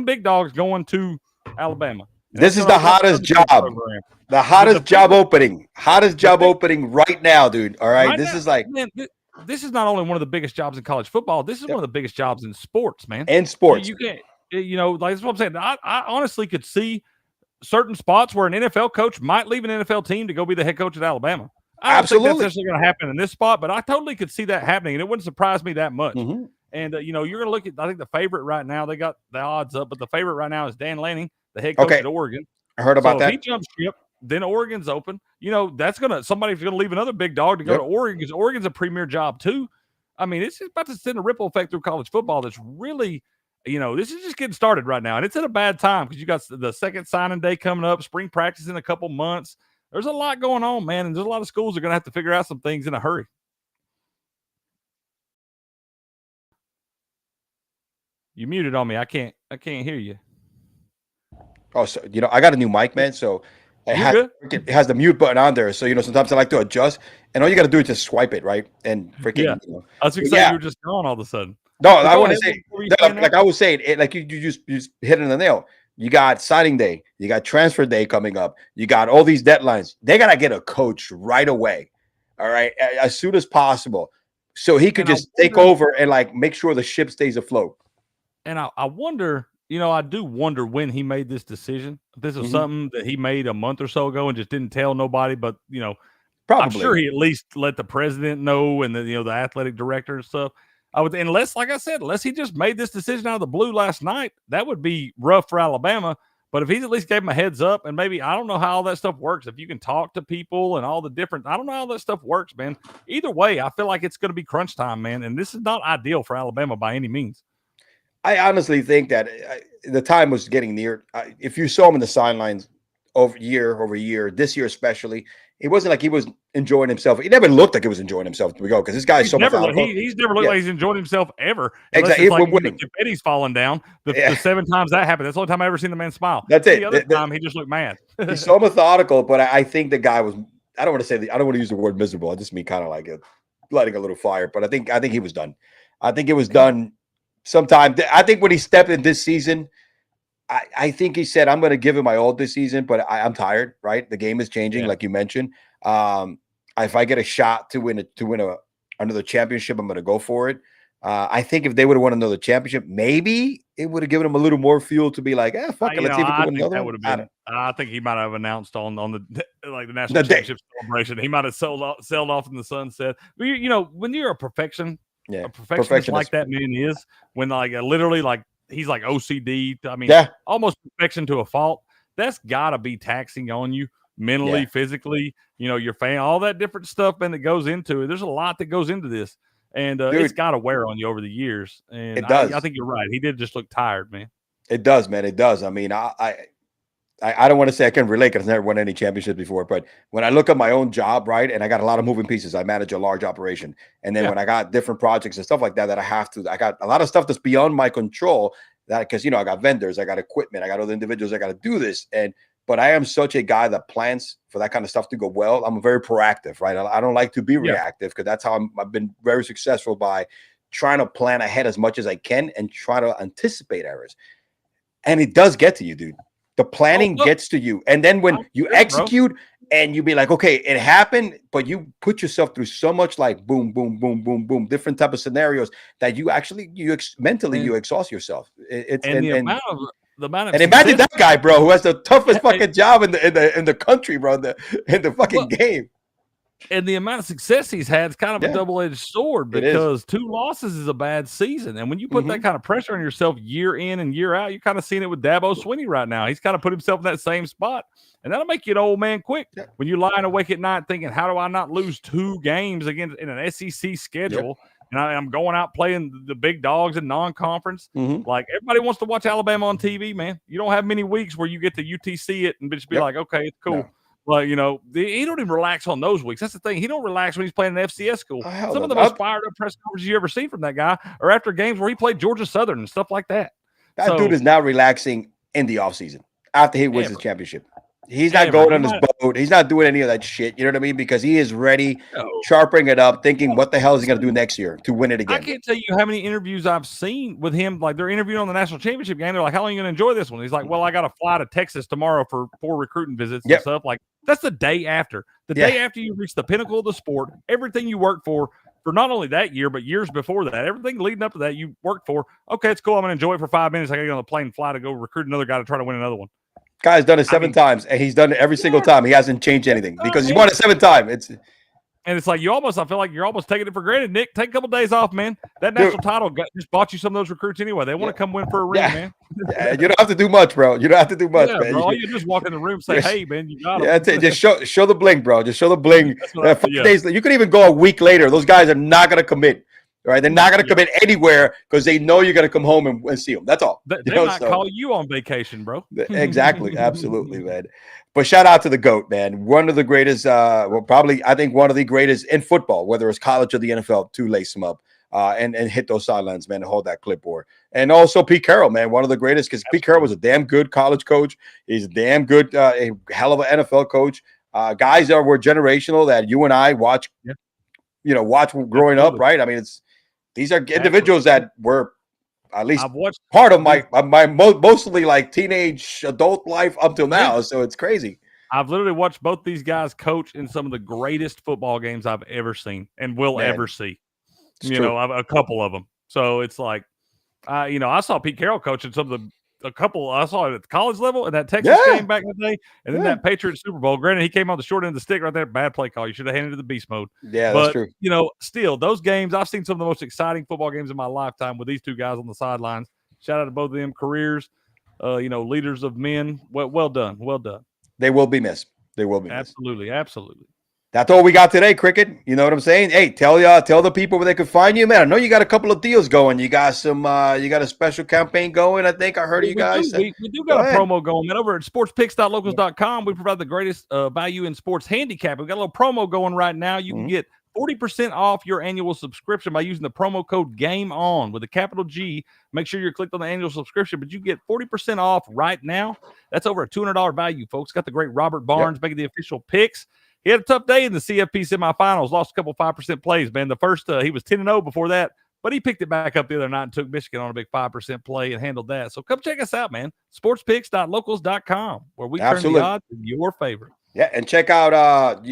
big dog's going to Alabama. This is the hottest job. The hottest job opening. Hottest job opening right now, dude. All right. This is like, man, this is not only one of the biggest jobs in college football. This is one of the biggest jobs in sports, man. In sports. You can't, like that's what I'm saying. I honestly could see certain spots where an NFL coach might leave an NFL team to go be the head coach at Alabama. I don't think that's actually going to happen in this spot, but I totally could see that happening, and it wouldn't surprise me that much. And, you're going to look at, I think the favorite right now, they got the odds up, but the favorite right now is Dan Lanning, the head coach at Oregon. I heard about that. If he jumps ship, then Oregon's open. That's somebody's going to leave another big dog to go to Oregon, because Oregon's a premier job too. It's about to send a ripple effect through college football that's really, this is just getting started right now, and it's at a bad time because you got the second signing day coming up, spring practice in a couple months. There's a lot going on, man, and there's a lot of schools that are going to have to figure out some things in a hurry. You muted on me. I can't hear you. Oh, so I got a new mic, man. So it has the mute button on there. So sometimes I like to adjust, and all you got to do is just swipe it, right? And freaking. I was excited you were just gone all of a sudden. No, I want to say, like I was saying, like you just hit it on the nail. You got signing day, you got transfer day coming up, you got all these deadlines. They gotta get a coach right away, all right, as soon as possible, so he could just take over and like make sure the ship stays afloat. And I wonder, I do wonder when he made this decision. If this is something that he made a month or so ago and just didn't tell nobody, but probably. I'm sure he at least let the president know and the athletic director and stuff. Unless he just made this decision out of the blue last night, that would be rough for Alabama. But if he's at least gave him a heads up, and maybe, I don't know how all that stuff works. If you can talk to people and all the different, I don't know how that stuff works, man. Either way, I feel like it's going to be crunch time, man. And this is not ideal for Alabama by any means. I honestly think that the time was getting near. If you saw him in the sidelines over year, this year especially, it wasn't like he was enjoying himself. He never looked like he was enjoying himself to go because this guy's so methodical. He's never looked like he's enjoying himself ever. Exactly. Like if Eddie's falling down, the 7 times that happened, that's the only time I ever seen the man smile. That's it. The other time he just looked mad. He's so methodical, but I think the guy was. I don't want to use the word miserable. I just mean kind of like lighting a little fire. But I think he was done. I think it was done sometime. I think when he stepped in this season. I think he said, I'm going to give it my all this season, but I'm tired, right? The game is changing, like you mentioned. If I get a shot to win another championship, I'm going to go for it. I think if they would have won another championship, maybe it would have given him a little more fuel to be like, fuck it, let's see if we can win another one. I think he might have announced on the national championship celebration. He might have sailed off in the sunset. But when you're a perfectionist like that man is, when literally he's like OCD. I mean, almost perfection to a fault. That's got to be taxing on you mentally, physically, your fan, all that different stuff, man, that goes into it. There's a lot that goes into this. And it's got to wear on you over the years. And it does. I think you're right. He did just look tired, man. It does, man. It does. I mean, I don't want to say I can relate because I've never won any championships before. But when I look at my own job, right, and I got a lot of moving pieces, I manage a large operation. And then when I got different projects and stuff like that I got a lot of stuff that's beyond my control because, I got vendors, I got equipment, I got other individuals, I got to do this. But I am such a guy that plans for that kind of stuff to go well. I'm very proactive, right? I don't like to be reactive because that's how I've been very successful by trying to plan ahead as much as I can and try to anticipate errors. And it does get to you, dude. The planning gets to you. And then when you execute and you be like, okay, it happened, but you put yourself through so much boom, boom, boom, boom, boom, different type of scenarios that you actually, mentally exhaust yourself. And imagine that guy, bro, who has the toughest fucking job in the country, bro, in the fucking game. And the amount of success he's had is kind of a double-edged sword because 2 losses is a bad season. And when you put that kind of pressure on yourself year in and year out, you're kind of seeing it with Dabo Swinney right now. He's kind of put himself in that same spot. And that'll make you an old man quick. Yeah. When you're lying awake at night thinking, how do I not lose 2 games against in an SEC schedule? Yep. And I'm going out playing the big dogs in non-conference. Like, everybody wants to watch Alabama on TV, man. You don't have many weeks where you get to UTC it and just be like, okay, it's cool. No. Well, he don't even relax on those weeks. That's the thing. He don't relax when he's playing an FCS school. Some of the most fired up press conferences you ever seen from that guy are after games where he played Georgia Southern and stuff like that. That dude is now relaxing in the offseason after he wins his championship. He's not going on his boat. He's not doing any of that shit. You know what I mean? Because he is ready, sharpening it up, thinking, what the hell is he going to do next year to win it again? I can't tell you how many interviews I've seen with him. Like, they're interviewing on the national championship game. They're like, how long are you going to enjoy this one? He's like, well, I got to fly to Texas tomorrow for 4 recruiting visits and stuff. Like, that's the day after. The day after you reach the pinnacle of the sport, everything you work for not only that year, but years before that, everything leading up to that you worked for. Okay, it's cool. I'm going to enjoy it for 5 minutes. I got to get on the plane and fly to go recruit another guy to try to win another one. Guy's done it 7 times, and he's done it every single time. He hasn't changed anything because he's won it 7 times. It's like I feel like you're almost taking it for granted, Nick. Take a couple days off, man. That national title just bought you some of those recruits anyway. They want to come win for a ring, man. You don't have to do much, bro. You don't have to do much, man. Bro, you just walk in the room and say, hey, man, you got it. That's it. Just show the bling, bro. Just show the bling. 5 days. You could even go a week later. Those guys are not going to commit. right? They're not going to commit anywhere because they know you're going to come home and see them. That's all. They might call you on vacation, bro. Exactly. Absolutely, man. But shout out to the GOAT, man. One of the greatest, I think one of the greatest in football, whether it's college or the NFL, to lace them up and hit those sidelines, man, and hold that clipboard. And also Pete Carroll, man, one of the greatest, because Pete Carroll was a damn good college coach. He's a damn good, a hell of an NFL coach. Guys that were generational that you and I watch, watch growing up, right? I mean, these are individuals that were at least part of my mostly like teenage adult life up till now. So it's crazy. I've literally watched both these guys coach in some of the greatest football games I've ever seen and will ever see. A couple of them. So it's like, I saw Pete Carroll coaching I saw it at the college level in that Texas game back in the day, and then that Patriots Super Bowl. Granted, he came on the short end of the stick right there. Bad play call. You should have handed it to the beast mode. Yeah, that's true. Still, those games, I've seen some of the most exciting football games in my lifetime with these two guys on the sidelines. Shout out to both of them careers, leaders of men. Well done. Well done. They will be missed. They will be missed. Absolutely. That's all we got today, Cricket. You know what I'm saying? Hey, tell the people where they can find you, man. I know you got a couple of deals going. You got you got a special campaign going. I think I heard of you guys. We do got a promo going, man. Over at sportspicks.locals.com, we provide the greatest value in sports handicap. We got a little promo going right now. You can get 40% off your annual subscription by using the promo code GAMEON with a capital G. Make sure you're clicked on the annual subscription, but you get 40% off right now. That's over a $200 value, folks. Got the great Robert Barnes making the official picks. He had a tough day in the CFP semifinals, lost a couple 5% plays, man. The first, he was 10-0 before that, but he picked it back up the other night and took Michigan on a big 5% play and handled that. So come check us out, man. Sportspicks.locals.com, where we turn the odds in your favor. Yeah, and check out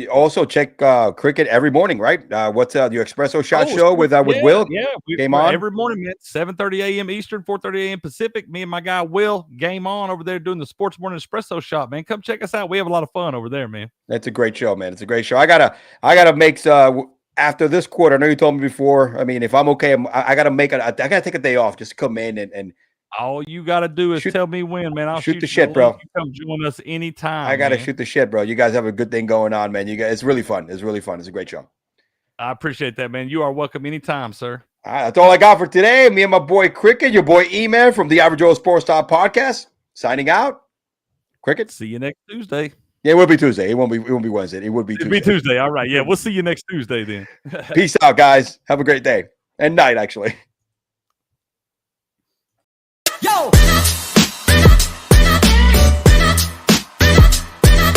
check Cricket every morning, right? What's your Espresso Shot show with Will? Yeah, Game on every morning, man. 7:30 a.m. Eastern, 4:30 a.m. Pacific. Me and my guy Will, Game On over there doing the Sports Morning Espresso Shot, man. Come check us out. We have a lot of fun over there, man. That's a great show, man. It's a great show. I gotta make after this quarter. I know you told me before. I mean, if I'm okay, I gotta take a day off just to come in and all you got to do is tell me when, man. I'll shoot the shit, bro. You come join us anytime. I got to shoot the shit, bro. You guys have a good thing going on, man. You guys, it's really fun. It's a great show. I appreciate that, man. You are welcome anytime, sir. All right, that's all I got for today. Me and my boy Cricket, your boy E-Man from the Average Joe Sports Talk Podcast, signing out. Cricket. See you next Tuesday. Yeah, it will be Tuesday. It won't be Wednesday. It will be Tuesday. It'll be Tuesday. All right. Yeah, we'll see you next Tuesday then. Peace out, guys. Have a great day and night, actually. Yo!